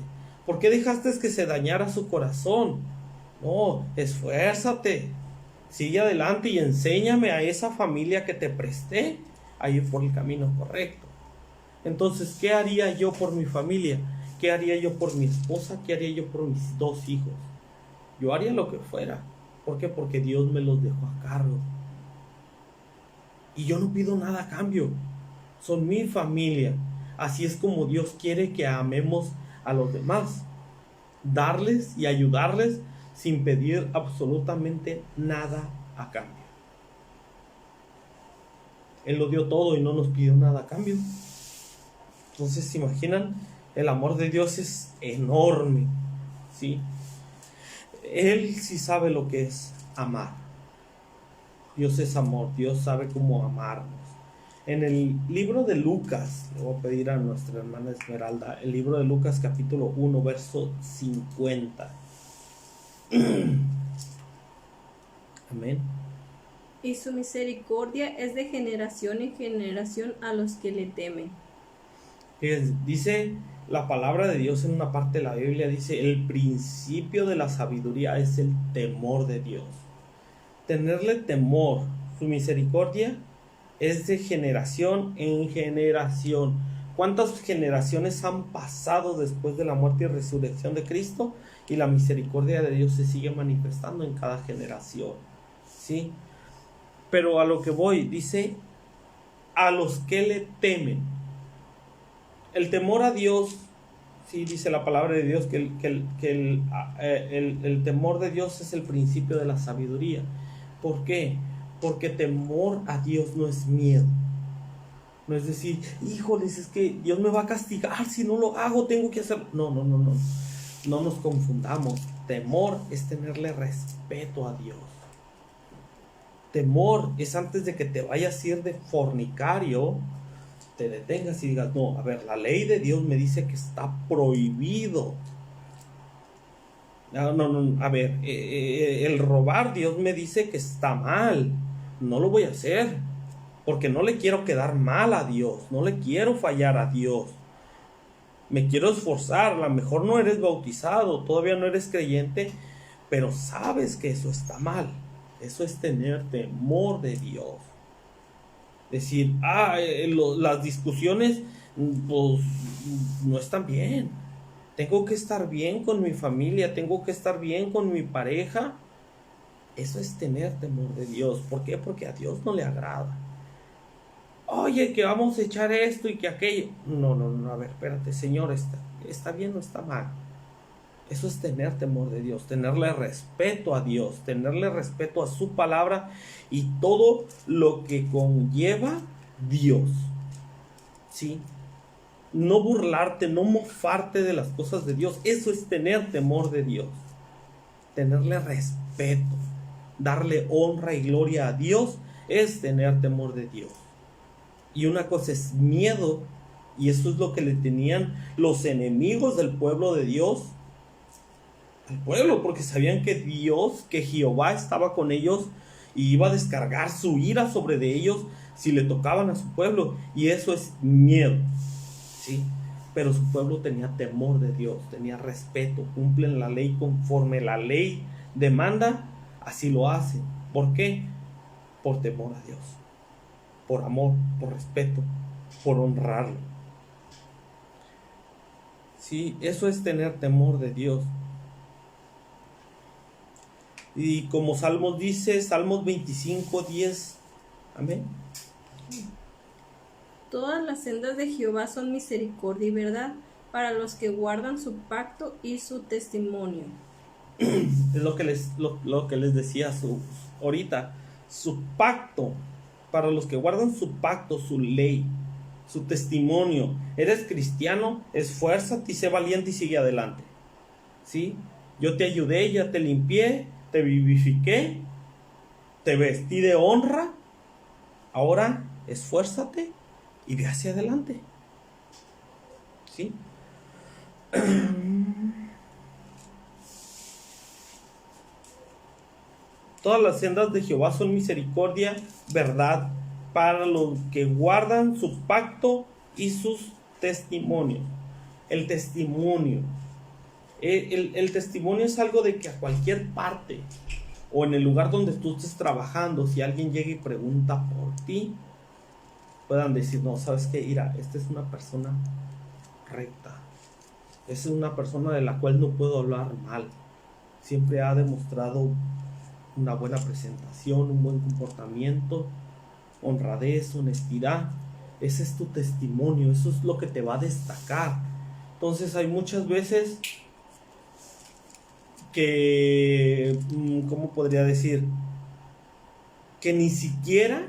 ¿Por qué dejaste que se dañara su corazón? No, esfuérzate. Sigue adelante y enséñame a esa familia que te presté a ir por el camino correcto. Entonces, ¿qué haría yo por mi familia? ¿Qué haría yo por mi esposa? ¿Qué haría yo por mis 2 hijos? Yo haría lo que fuera. ¿Por qué? Porque Dios me los dejó a cargo. Y yo no pido nada a cambio. Son mi familia. Así es como Dios quiere que amemos a los demás. Darles y ayudarles sin pedir absolutamente nada a cambio. Él lo dio todo y no nos pidió nada a cambio. Entonces, ¿se imaginan? El amor de Dios es enorme, ¿sí? Él sí sabe lo que es amar. Dios es amor, Dios sabe cómo amarnos. En el libro de Lucas, le voy a pedir a nuestra hermana Esmeralda, el libro de Lucas capítulo 1, verso 50. Amén. Y su misericordia es de generación en generación a los que le temen. Dice la palabra de Dios en una parte de la Biblia, dice, el principio de la sabiduría es el temor de Dios. Tenerle temor, su misericordia es de generación en generación. ¿Cuántas generaciones han pasado después de la muerte y resurrección de Cristo? Y la misericordia de Dios se sigue manifestando en cada generación, ¿sí? Pero a lo que voy, dice, a los que le temen. El temor a Dios, sí, dice la palabra de Dios, que el temor de Dios es el principio de la sabiduría. ¿Por qué? Porque temor a Dios no es miedo. No es decir, híjoles, es que Dios me va a castigar si no lo hago, tengo que hacerlo. No. No nos confundamos. Temor es tenerle respeto a Dios. Temor es antes de que te vayas a ir de fornicario, te detengas y digas, no, a ver, la ley de Dios me dice que está prohibido. No, no, no, a ver, el robar Dios me dice que está mal, no lo voy a hacer, porque no le quiero quedar mal a Dios, no le quiero fallar a Dios. Me quiero esforzar, a lo mejor no eres bautizado, todavía no eres creyente, pero sabes que eso está mal. Eso es tener temor de Dios. Decir, las discusiones, pues, no están bien. Tengo que estar bien con mi familia, tengo que estar bien con mi pareja. Eso es tener temor de Dios. ¿Por qué? Porque a Dios no le agrada. Oye, que vamos a echar esto y que aquello. No, no, no, a ver, espérate, Señor, ¿está bien o está mal? Eso es tener temor de Dios, tenerle respeto a Dios, tenerle respeto a su palabra y todo lo que conlleva Dios. ¿Sí? No burlarte, no mofarte de las cosas de Dios. Eso es tener temor de Dios. Tenerle respeto, darle honra y gloria a Dios es tener temor de Dios. Y una cosa es miedo, y eso es lo que le tenían los enemigos del pueblo de Dios al pueblo, porque sabían que Dios, que Jehová estaba con ellos y iba a descargar su ira sobre de ellos si le tocaban a su pueblo, y eso es miedo, ¿sí? Pero su pueblo tenía temor de Dios, tenía respeto, cumplen la ley conforme la ley demanda, así lo hacen. ¿Por qué? Por temor a Dios, por amor, por respeto, por honrarlo. Sí, eso es tener temor de Dios. Y como Salmos dice, Salmos 25:10, amén. Todas las sendas de Jehová son misericordia y verdad para los que guardan su pacto y su testimonio. Es lo que les decía ahorita. Su pacto, para los que guardan su pacto, su ley, su testimonio. Eres cristiano, esfuérzate y sé valiente y sigue adelante. ¿Sí? Yo te ayudé, ya te limpié, te vivifiqué, te vestí de honra. Ahora esfuérzate y ve hacia adelante. ¿Sí? Todas las sendas de Jehová son misericordia, verdad, para los que guardan su pacto y sus testimonios. El testimonio. El testimonio es algo de que a cualquier parte o en el lugar donde tú estés trabajando, si alguien llega y pregunta por ti, puedan decir, no, ¿sabes qué? Mira, esta es una persona recta. Esta es una persona de la cual no puedo hablar mal. Siempre ha demostrado una buena presentación, un buen comportamiento, honradez, honestidad. Ese es tu testimonio, eso es lo que te va a destacar. Entonces hay muchas veces que, ¿cómo podría decir? Que ni siquiera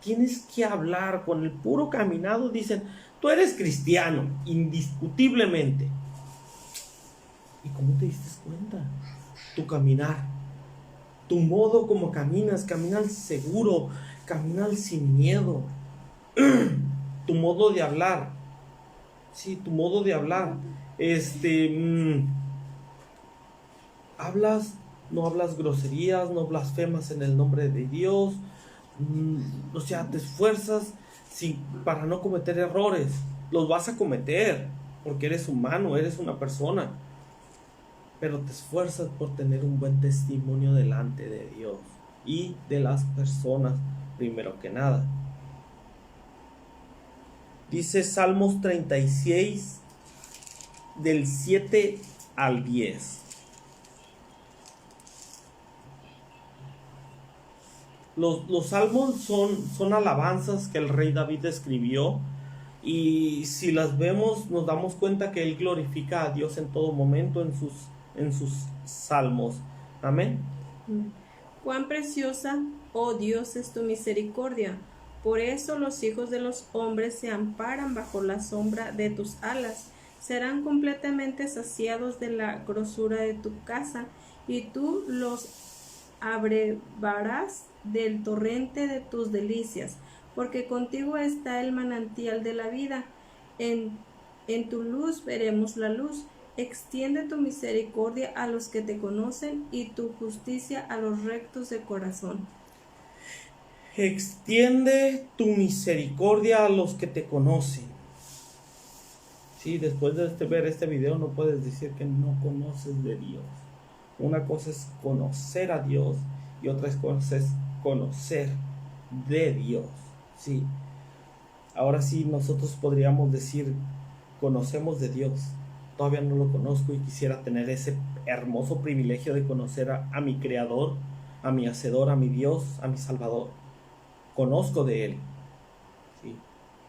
tienes que hablar, con el puro caminado dicen, tú eres cristiano, indiscutiblemente. ¿Y cómo te diste cuenta? Tu caminar, tu modo como caminas seguro, caminas sin miedo, tu modo de hablar, sí, tu modo de hablar, no hablas groserías, no blasfemas en el nombre de Dios, o sea, te esfuerzas para no cometer errores. Los vas a cometer porque eres humano, eres una persona, pero te esfuerzas por tener un buen testimonio delante de Dios y de las personas, primero que nada. Dice Salmos 36 del 7 al 10. Los salmos son alabanzas que el rey David escribió, y si las vemos nos damos cuenta que él glorifica a Dios en todo momento en sus salmos. Amén. Cuán preciosa, oh Dios, es tu misericordia. Por eso los hijos de los hombres se amparan bajo la sombra de tus alas. Serán completamente saciados de la grosura de tu casa, y tú los abrevarás del torrente de tus delicias, porque contigo está el manantial de la vida. En tu luz veremos la luz. Extiende tu misericordia a los que te conocen y tu justicia a los rectos de corazón. Extiende tu misericordia a los que te conocen. Sí, después de ver este video no puedes decir que no conoces de Dios. Una cosa es conocer a Dios y otra cosa es conocer de Dios. Sí. Ahora sí nosotros podríamos decir conocemos de Dios. Todavía no lo conozco y quisiera tener ese hermoso privilegio de conocer a mi Creador, a mi Hacedor, a mi Dios, a mi Salvador. Conozco de Él. Sí.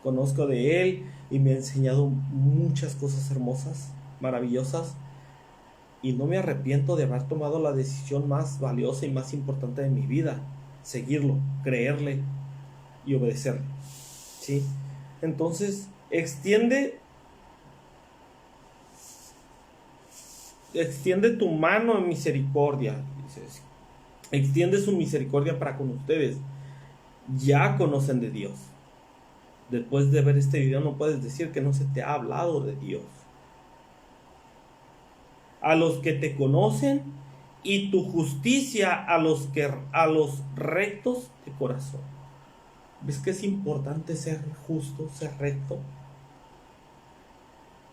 Conozco de Él y me ha enseñado muchas cosas hermosas, maravillosas. Y no me arrepiento de haber tomado la decisión más valiosa y más importante de mi vida. Seguirlo, creerle y obedecerle. ¿Sí? Entonces, extiende tu mano en misericordia. Extiende su misericordia para con ustedes. Ya conocen de Dios. Después de ver este video no puedes decir que no se te ha hablado de Dios. A los que te conocen y tu justicia a los rectos de corazón. ¿Ves que es importante ser justo, ser recto?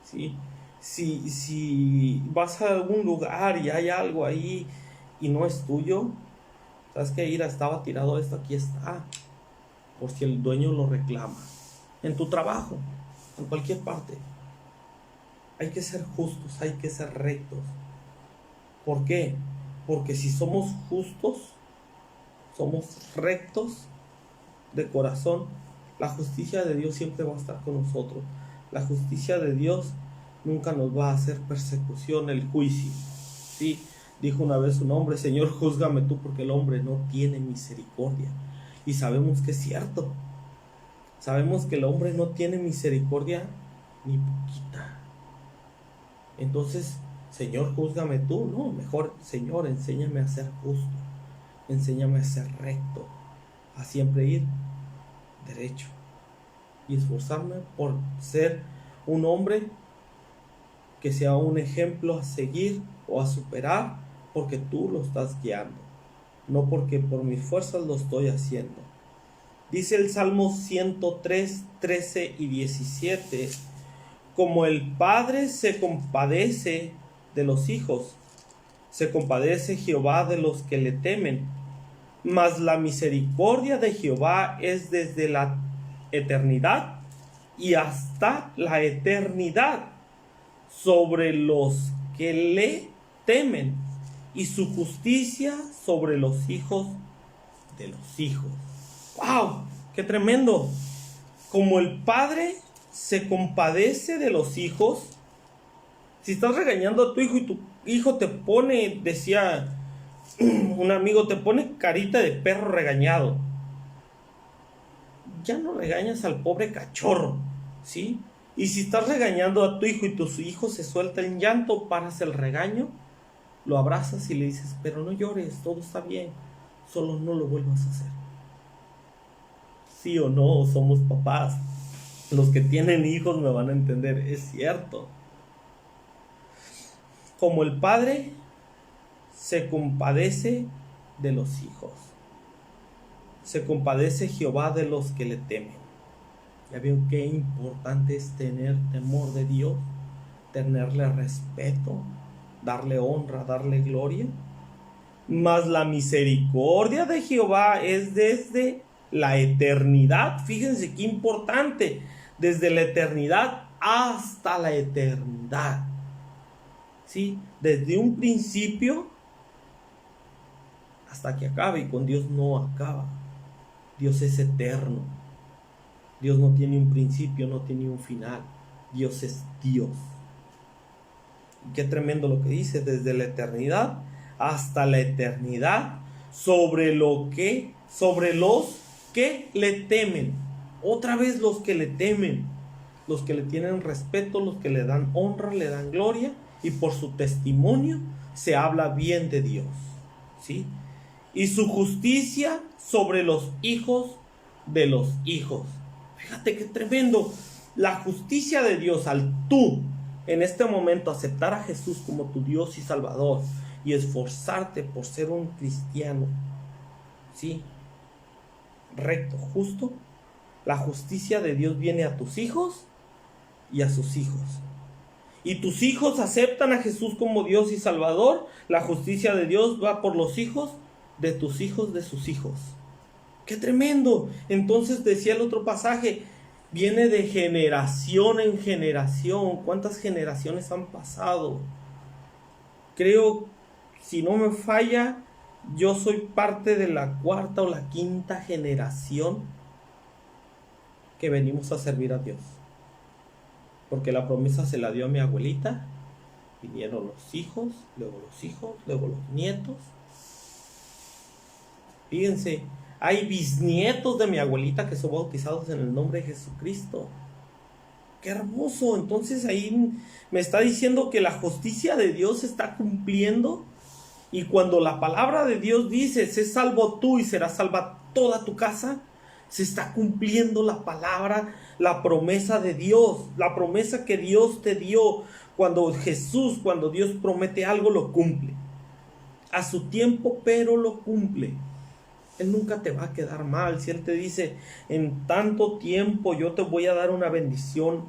¿Sí? Si vas a algún lugar y hay algo ahí y no es tuyo, sabes que Ira estaba tirado esto, aquí está, por si el dueño lo reclama. En tu trabajo, en cualquier parte, hay que ser justos, hay que ser rectos. ¿Por qué? Porque si somos justos, somos rectos de corazón, la justicia de Dios siempre va a estar con nosotros. La justicia de Dios nunca nos va a hacer persecución, el juicio. Sí, dijo una vez un hombre: Señor, júzgame tú, porque el hombre no tiene misericordia. Y sabemos que es cierto. Sabemos que el hombre no tiene misericordia ni poquita. Entonces, Señor, júzgame tú. No, mejor, Señor, enséñame a ser justo. Enséñame a ser recto. A siempre ir derecho. Y esforzarme por ser un hombre que sea un ejemplo a seguir o a superar, porque tú lo estás guiando, no porque por mis fuerzas lo estoy haciendo. Dice el Salmo 103, 13 y 17: como el Padre se compadece de los hijos, se compadece Jehová de los que le temen, mas la misericordia de Jehová es desde la eternidad y hasta la eternidad sobre los que le temen, y su justicia sobre los hijos de los hijos. ¡Wow! ¡Qué tremendo! Como el Padre se compadece de los hijos. Si estás regañando a tu hijo y tu hijo te pone, decía un amigo, te pone carita de perro regañado, ya no regañas al pobre cachorro, ¿sí? Y si estás regañando a tu hijo y tu hijo se suelta en llanto, paras el regaño, lo abrazas y le dices: pero no llores, todo está bien, solo no lo vuelvas a hacer. Sí o no, somos papás. Los que tienen hijos me van a entender, es cierto. Como el Padre se compadece de los hijos, se compadece Jehová de los que le temen. Ya veo qué importante es tener temor de Dios, tenerle respeto, darle honra, darle gloria. Mas la misericordia de Jehová es desde la eternidad. Fíjense qué importante, desde la eternidad hasta la eternidad. ¿Sí? Desde un principio hasta que acabe, y con Dios no acaba. Dios es eterno. Dios no tiene un principio, no tiene un final. Dios es Dios. Y qué tremendo lo que dice: desde la eternidad hasta la eternidad, sobre los que le temen. Otra vez, los que le temen, los que le tienen respeto, los que le dan honra, le dan gloria, y por su testimonio se habla bien de Dios, ¿sí? y su justicia sobre los hijos de los hijos. Fíjate qué tremendo. La justicia de Dios, al tú en este momento aceptar a Jesús como tu Dios y Salvador y esforzarte por ser un cristiano, ¿sí?, recto, justo, la justicia de Dios viene a tus hijos y a sus hijos. Y tus hijos aceptan a Jesús como Dios y Salvador, la justicia de Dios va por los hijos de tus hijos de sus hijos. ¡Qué tremendo! Entonces decía el otro pasaje, viene de generación en generación. ¿Cuántas generaciones han pasado? Creo, si no me falla, yo soy parte de la cuarta o la quinta generación que venimos a servir a Dios. Porque la promesa se la dio a mi abuelita, vinieron los hijos, luego los nietos. Fíjense, hay bisnietos de mi abuelita que son bautizados en el nombre de Jesucristo. ¡Qué hermoso! Entonces ahí me está diciendo que la justicia de Dios se está cumpliendo. Y cuando la palabra de Dios dice, sé salvo tú y será salva toda tu casa, se está cumpliendo la palabra, la promesa de Dios, la promesa que Dios te dio. Cuando Dios promete algo, lo cumple. A su tiempo, pero lo cumple. Él nunca te va a quedar mal. Si Él te dice, en tanto tiempo yo te voy a dar una bendición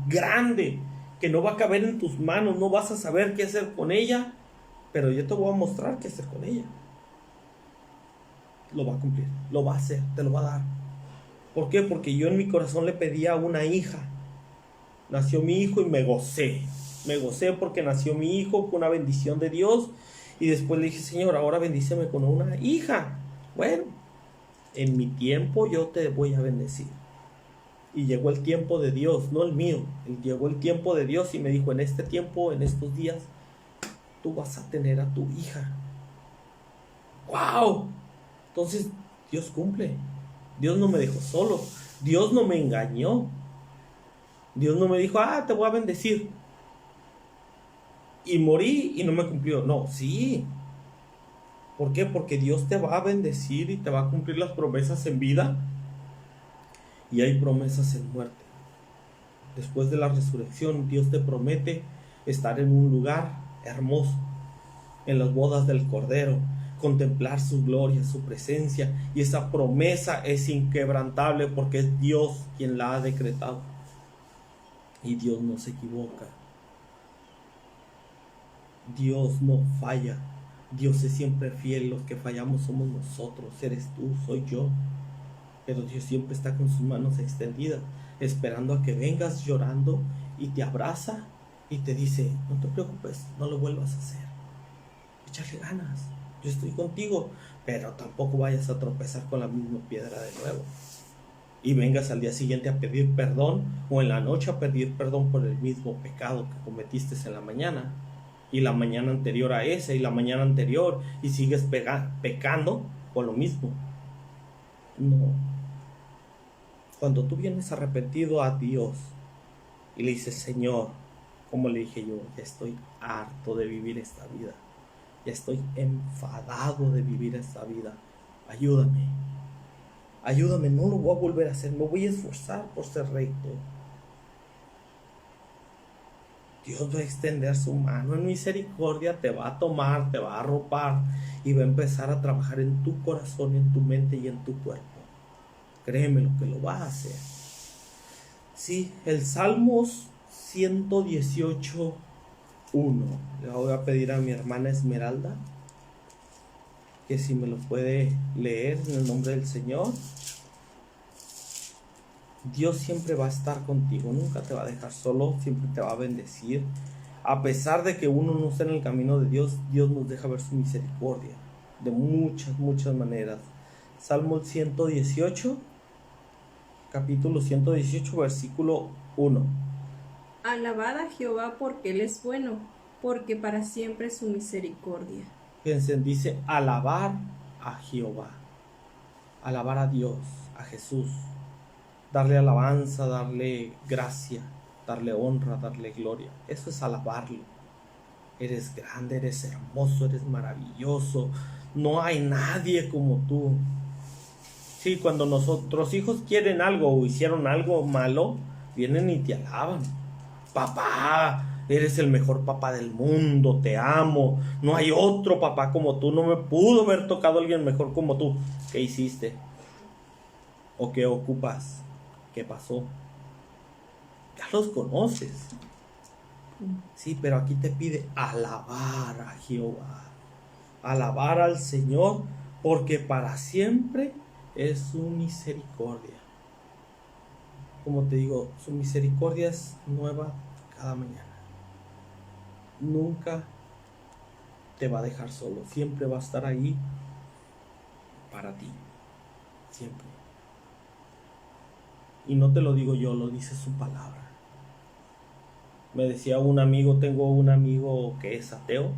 grande, que no va a caber en tus manos, no vas a saber qué hacer con ella, pero yo te voy a mostrar qué hacer con ella. Lo va a cumplir, lo va a hacer, te lo va a dar. ¿Por qué? Porque yo en mi corazón le pedía una hija. Nació mi hijo y me gocé. Me gocé porque nació mi hijo, con una bendición de Dios. Y después le dije, Señor, ahora bendíceme con una hija. Bueno, en mi tiempo yo te voy a bendecir. Y llegó el tiempo de Dios, no el mío. Llegó el tiempo de Dios y me dijo, en este tiempo, en estos días, tú vas a tener a tu hija. ¡Wow! Entonces, Dios cumple. Dios no me dejó solo. Dios no me engañó. Dios no me dijo, te voy a bendecir. Y morí y no me cumplió. No, sí. ¿Por qué? Porque Dios te va a bendecir y te va a cumplir las promesas en vida. Y hay promesas en muerte. Después de la resurrección, Dios te promete estar en un lugar hermoso, en las bodas del Cordero, contemplar su gloria, su presencia, y esa promesa es inquebrantable porque es Dios quien la ha decretado. Y Dios no se equivoca. Dios no falla. Dios es siempre fiel. Los que fallamos somos nosotros, eres tú, soy yo. Pero Dios siempre está con sus manos extendidas, esperando a que vengas llorando, y te abraza y te dice, no te preocupes, no lo vuelvas a hacer. Échale ganas, yo estoy contigo, pero tampoco vayas a tropezar con la misma piedra de nuevo. Y vengas al día siguiente a pedir perdón, o en la noche a pedir perdón por el mismo pecado que cometiste en la mañana, y la mañana anterior a ese, y la mañana anterior, y sigues pecando por lo mismo. No. Cuando tú vienes arrepentido a Dios y le dices, Señor, como le dije yo, ya estoy harto de vivir esta vida, ya estoy enfadado de vivir esta vida, ayúdame, no lo voy a volver a hacer, me voy a esforzar por ser recto. Dios va a extender su mano en misericordia, te va a tomar, te va a arropar y va a empezar a trabajar en tu corazón, en tu mente y en tu cuerpo. Créeme lo que lo va a hacer. Sí, el Salmos 118:1. Le voy a pedir a mi hermana Esmeralda que si me lo puede leer en el nombre del Señor. Dios siempre va a estar contigo, nunca te va a dejar solo, siempre te va a bendecir. A pesar de que uno no esté en el camino de Dios, Dios nos deja ver su misericordia de muchas maneras. Salmo 118, capítulo 118, versículo 1. Alabad a Jehová porque Él es bueno, porque para siempre es su misericordia. Fíjense, dice alabar a Jehová, alabar a Dios, a Jesús, darle alabanza, darle gracia, darle honra, darle gloria. Eso es alabarlo. Eres grande, eres hermoso, eres maravilloso. No hay nadie como tú. Sí, cuando nuestros hijos quieren algo o hicieron algo malo, vienen y te alaban. Papá, eres el mejor papá del mundo, te amo. No hay otro papá como tú, no me pudo haber tocado alguien mejor como tú. ¿Qué hiciste? ¿O qué ocupas? ¿Qué pasó? Ya los conoces. Sí, pero aquí te pide alabar a Jehová. Alabar al Señor, porque para siempre es su misericordia. Como te digo, su misericordia es nueva cada mañana. Nunca te va a dejar solo. Siempre va a estar ahí para ti. Siempre. Y no te lo digo yo, lo dice su palabra. Me decía un amigo, tengo un amigo que es ateo.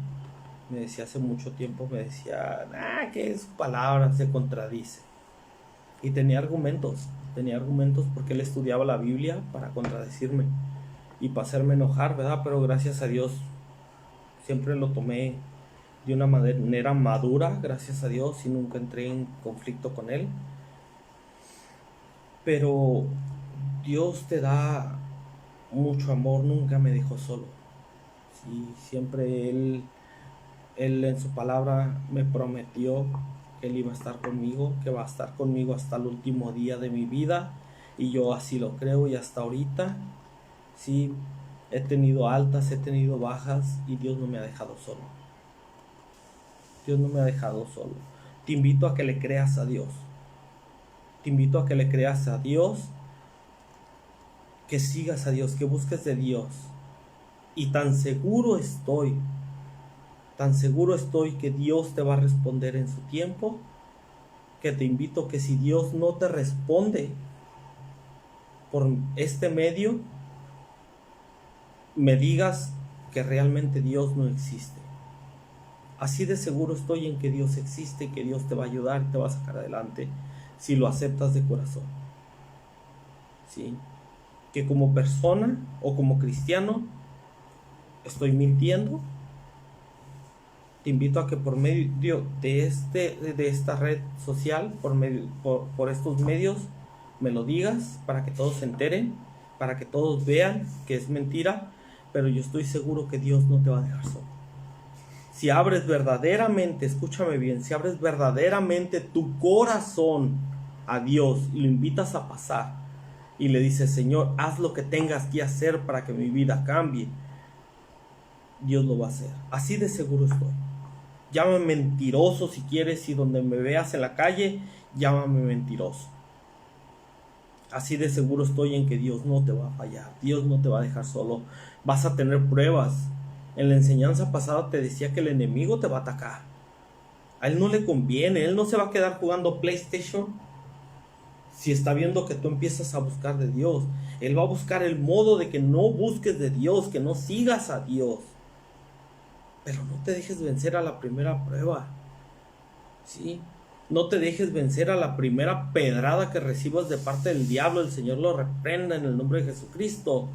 Me decía hace mucho tiempo, me decía, que su palabra se contradice. Y tenía argumentos porque él estudiaba la Biblia para contradecirme y para hacerme enojar, ¿verdad? Pero gracias a Dios siempre lo tomé de una manera madura, gracias a Dios, y nunca entré en conflicto con él. Pero Dios te da mucho amor, nunca me dejó solo. Sí, siempre Él en su palabra me prometió que Él iba a estar conmigo, que va a estar conmigo hasta el último día de mi vida, y yo así lo creo. Y hasta ahorita, sí, he tenido altas, he tenido bajas, y Dios no me ha dejado solo. Dios no me ha dejado solo. Te invito a que le creas a Dios. Te invito a que le creas a Dios, que sigas a Dios, que busques de Dios. Y tan seguro estoy que Dios te va a responder en su tiempo, que te invito que si Dios no te responde por este medio, me digas que realmente Dios no existe. Así de seguro estoy en que Dios existe, que Dios te va a ayudar y te va a sacar adelante si lo aceptas de corazón. ¿Sí? Que como persona o como cristiano estoy mintiendo. Te invito a que por medio de esta red social, por estos medios, me lo digas para que todos se enteren, para que todos vean que es mentira, pero yo estoy seguro que Dios no te va a dejar solo. Si abres verdaderamente, escúchame bien, si abres verdaderamente tu corazón a Dios y lo invitas a pasar y le dices, Señor, haz lo que tengas que hacer para que mi vida cambie, Dios lo va a hacer. Así de seguro estoy. Llámame mentiroso si quieres, y donde me veas en la calle, llámame mentiroso. Así de seguro estoy en que Dios no te va a fallar. Dios no te va a dejar solo. Vas a tener pruebas. En la enseñanza pasada te decía que el enemigo te va a atacar. A él no le conviene. Él no se va a quedar jugando PlayStation si está viendo que tú empiezas a buscar de Dios. Él va a buscar el modo de que no busques de Dios, que no sigas a Dios. Pero no te dejes vencer a la primera prueba. ¿Sí? No te dejes vencer a la primera pedrada que recibas de parte del diablo. El Señor lo reprenda en el nombre de Jesucristo.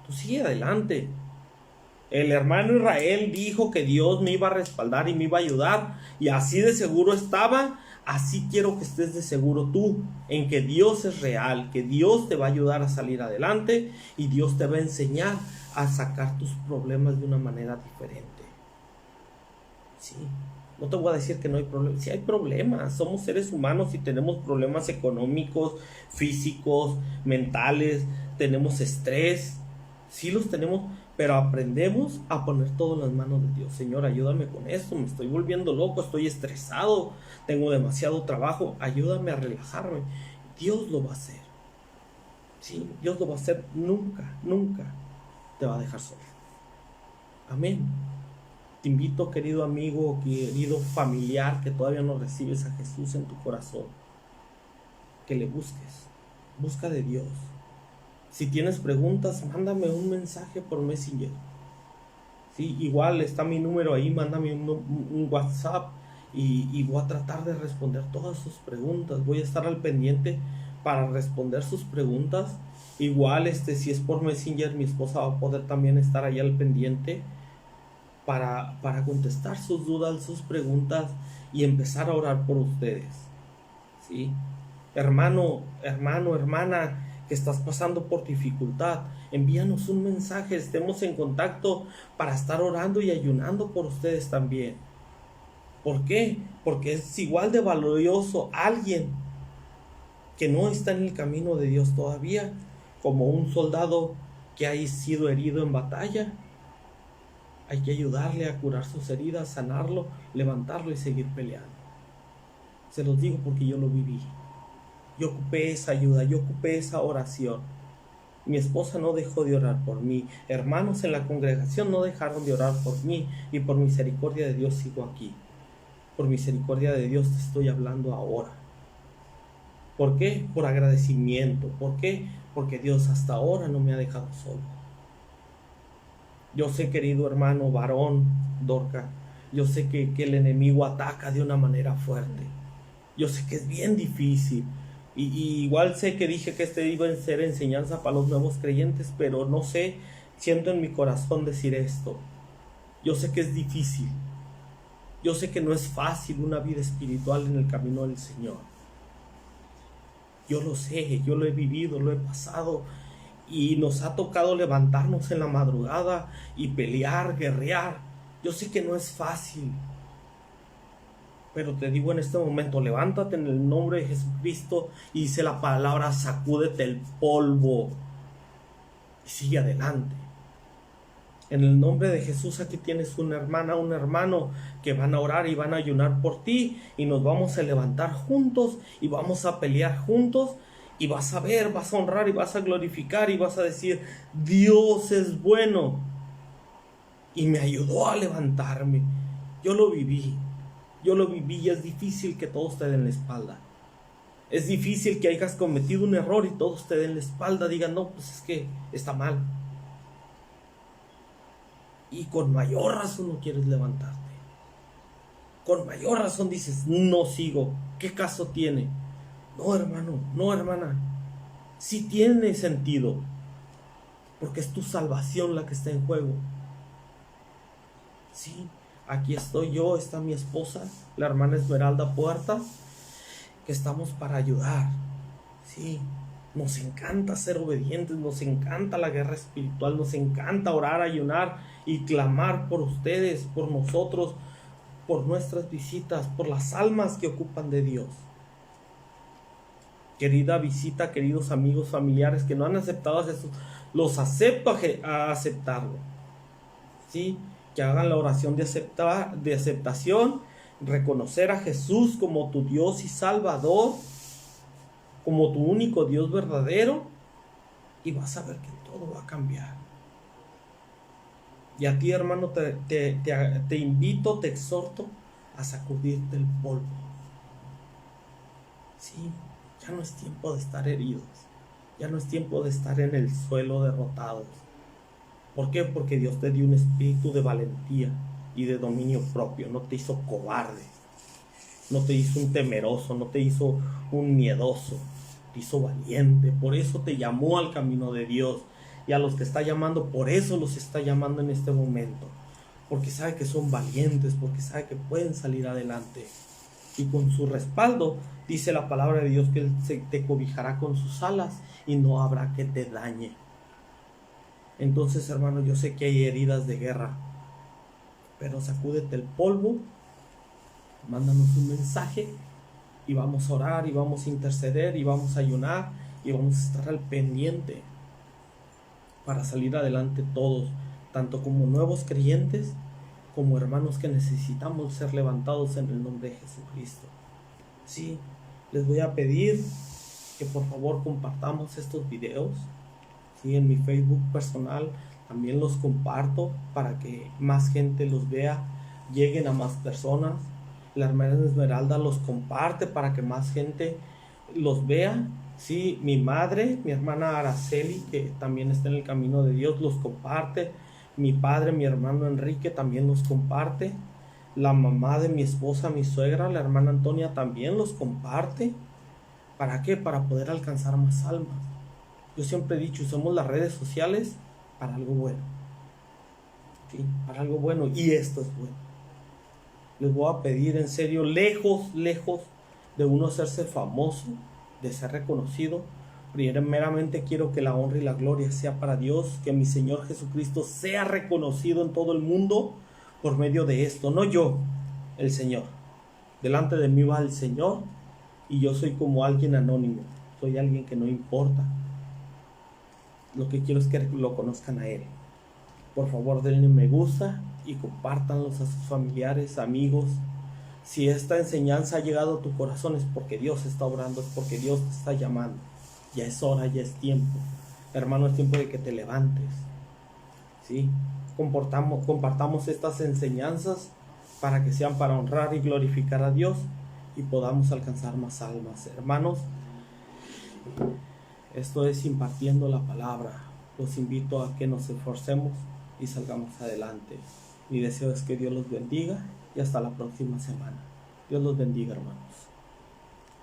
Tú sigue adelante. El hermano Israel dijo que Dios me iba a respaldar y me iba a ayudar, y así de seguro estaba. Así quiero que estés de seguro tú, en que Dios es real, que Dios te va a ayudar a salir adelante, y Dios te va a enseñar a sacar tus problemas de una manera diferente. Sí, no te voy a decir que no hay problemas. Sí hay problemas, somos seres humanos y tenemos problemas económicos, físicos, mentales, tenemos estrés, sí los tenemos, pero aprendemos a poner todo en las manos de Dios. Señor, ayúdame con esto, me estoy volviendo loco, estoy estresado, tengo demasiado trabajo, ayúdame a relajarme. Dios lo va a hacer. Sí, Dios lo va a hacer. Nunca te va a dejar solo. Amén. Te invito, querido amigo, querido familiar, que todavía no recibes a Jesús en tu corazón, que le busques. Busca de Dios. Si tienes preguntas, mándame un mensaje por Messenger. Sí, igual está mi número ahí, mándame un WhatsApp y voy a tratar de responder todas sus preguntas. Voy a estar al pendiente para responder sus preguntas. Igual, si es por Messenger, mi esposa va a poder también estar ahí al pendiente para contestar sus dudas, sus preguntas y empezar a orar por ustedes. ¿Sí? Hermano, hermana, que estás pasando por dificultad, envíanos un mensaje, estemos en contacto para estar orando y ayunando por ustedes también. ¿Por qué? Porque es igual de valioso alguien que no está en el camino de Dios todavía, como un soldado que ha sido herido en batalla. Hay que ayudarle a curar sus heridas, sanarlo, levantarlo y seguir peleando. Se los digo porque yo lo viví. Yo ocupé esa ayuda, yo ocupé esa oración. Mi esposa no dejó de orar por mí. Hermanos en la congregación no dejaron de orar por mí. Y por misericordia de Dios sigo aquí. Por misericordia de Dios te estoy hablando ahora. ¿Por qué? Por agradecimiento. ¿Por qué? Porque Dios hasta ahora no me ha dejado solo. Yo sé, querido hermano varón, Dorca, yo sé que el enemigo ataca de una manera fuerte. Yo sé que es bien difícil. Y igual sé que dije que este iba a ser enseñanza para los nuevos creyentes, pero no sé, siento en mi corazón decir esto. Yo sé que es difícil. Yo sé que no es fácil una vida espiritual en el camino del Señor. Yo lo sé, yo lo he vivido, lo he pasado. Y nos ha tocado levantarnos en la madrugada y pelear, guerrear. Yo sé que no es fácil. Pero te digo en este momento, levántate en el nombre de Jesucristo y dice la palabra, sacúdete el polvo y sigue adelante. En el nombre de Jesús aquí tienes una hermana, un hermano que van a orar y van a ayunar por ti y nos vamos a levantar juntos y vamos a pelear juntos y vas a ver, vas a honrar y vas a glorificar y vas a decir, Dios es bueno y me ayudó a levantarme. Yo lo viví y es difícil que todos te den la espalda. Es difícil que hayas cometido un error y todos te den la espalda, digan, no, pues es que está mal. Y con mayor razón no quieres levantarte. Con mayor razón dices, no sigo. ¿Qué caso tiene? No, hermano, no, hermana. Sí tiene sentido. Porque es tu salvación la que está en juego. Sí, aquí estoy yo, está mi esposa, la hermana Esmeralda Puerta, que estamos para ayudar. Sí, nos encanta ser obedientes, nos encanta la guerra espiritual, nos encanta orar, ayunar y clamar por ustedes, por nosotros, por nuestras visitas, por las almas que ocupan de Dios. Querida visita, queridos amigos, familiares que no han aceptado a Jesús, los acepto a aceptarlo. ¿Sí? Que hagan la oración de aceptación, reconocer a Jesús como tu Dios y Salvador, como tu único Dios verdadero, y vas a ver que todo va a cambiar. Y a ti, hermano, te invito, te exhorto a sacudirte el polvo. Sí, ya no es tiempo de estar heridos, ya no es tiempo de estar en el suelo derrotados. ¿Por qué? Porque Dios te dio un espíritu de valentía y de dominio propio. No te hizo cobarde, no te hizo un temeroso, no te hizo un miedoso, te hizo valiente. Por eso te llamó al camino de Dios. Y a los que está llamando, por eso los está llamando en este momento. Porque sabe que son valientes, porque sabe que pueden salir adelante. Y con su respaldo, dice la palabra de Dios, que Él te cobijará con sus alas y no habrá que te dañe. Entonces, hermano, yo sé que hay heridas de guerra, pero sacúdete el polvo, mándanos un mensaje y vamos a orar y vamos a interceder y vamos a ayunar y vamos a estar al pendiente para salir adelante todos, tanto como nuevos creyentes como hermanos que necesitamos ser levantados en el nombre de Jesucristo. Sí, les voy a pedir que por favor compartamos estos videos. Sí, en mi Facebook personal también los comparto para que más gente los vea, lleguen a más personas. La hermana Esmeralda los comparte para que más gente los vea. Sí, mi madre, mi hermana Araceli, que también está en el camino de Dios, los comparte. Mi padre, mi hermano Enrique también los comparte. La mamá de mi esposa, mi suegra, la hermana Antonia también los comparte. ¿Para qué? Para poder alcanzar más almas. Yo siempre he dicho, usamos las redes sociales para algo bueno. ¿sí? Para algo bueno, y esto es bueno. Les voy a pedir en serio, lejos de uno hacerse famoso, de ser reconocido. Primeramente quiero que la honra y la gloria sea para Dios, que mi Señor Jesucristo sea reconocido en todo el mundo por medio de esto, no yo, el Señor. Delante de mí va el Señor y yo soy como alguien anónimo, soy alguien que no importa. Lo que quiero es que lo conozcan a Él. Por favor, denle me gusta y compártanlos a sus familiares, amigos. Si esta enseñanza ha llegado a tu corazón es porque Dios está obrando, es porque Dios te está llamando. Ya es hora, ya es tiempo. Hermano, es tiempo de que te levantes. ¿Sí? Compartamos estas enseñanzas para que sean para honrar y glorificar a Dios y podamos alcanzar más almas. Hermanos, esto es impartiendo la palabra. Los invito a que nos esforcemos y salgamos adelante. Mi deseo es que Dios los bendiga y hasta la próxima semana. Dios los bendiga, hermanos.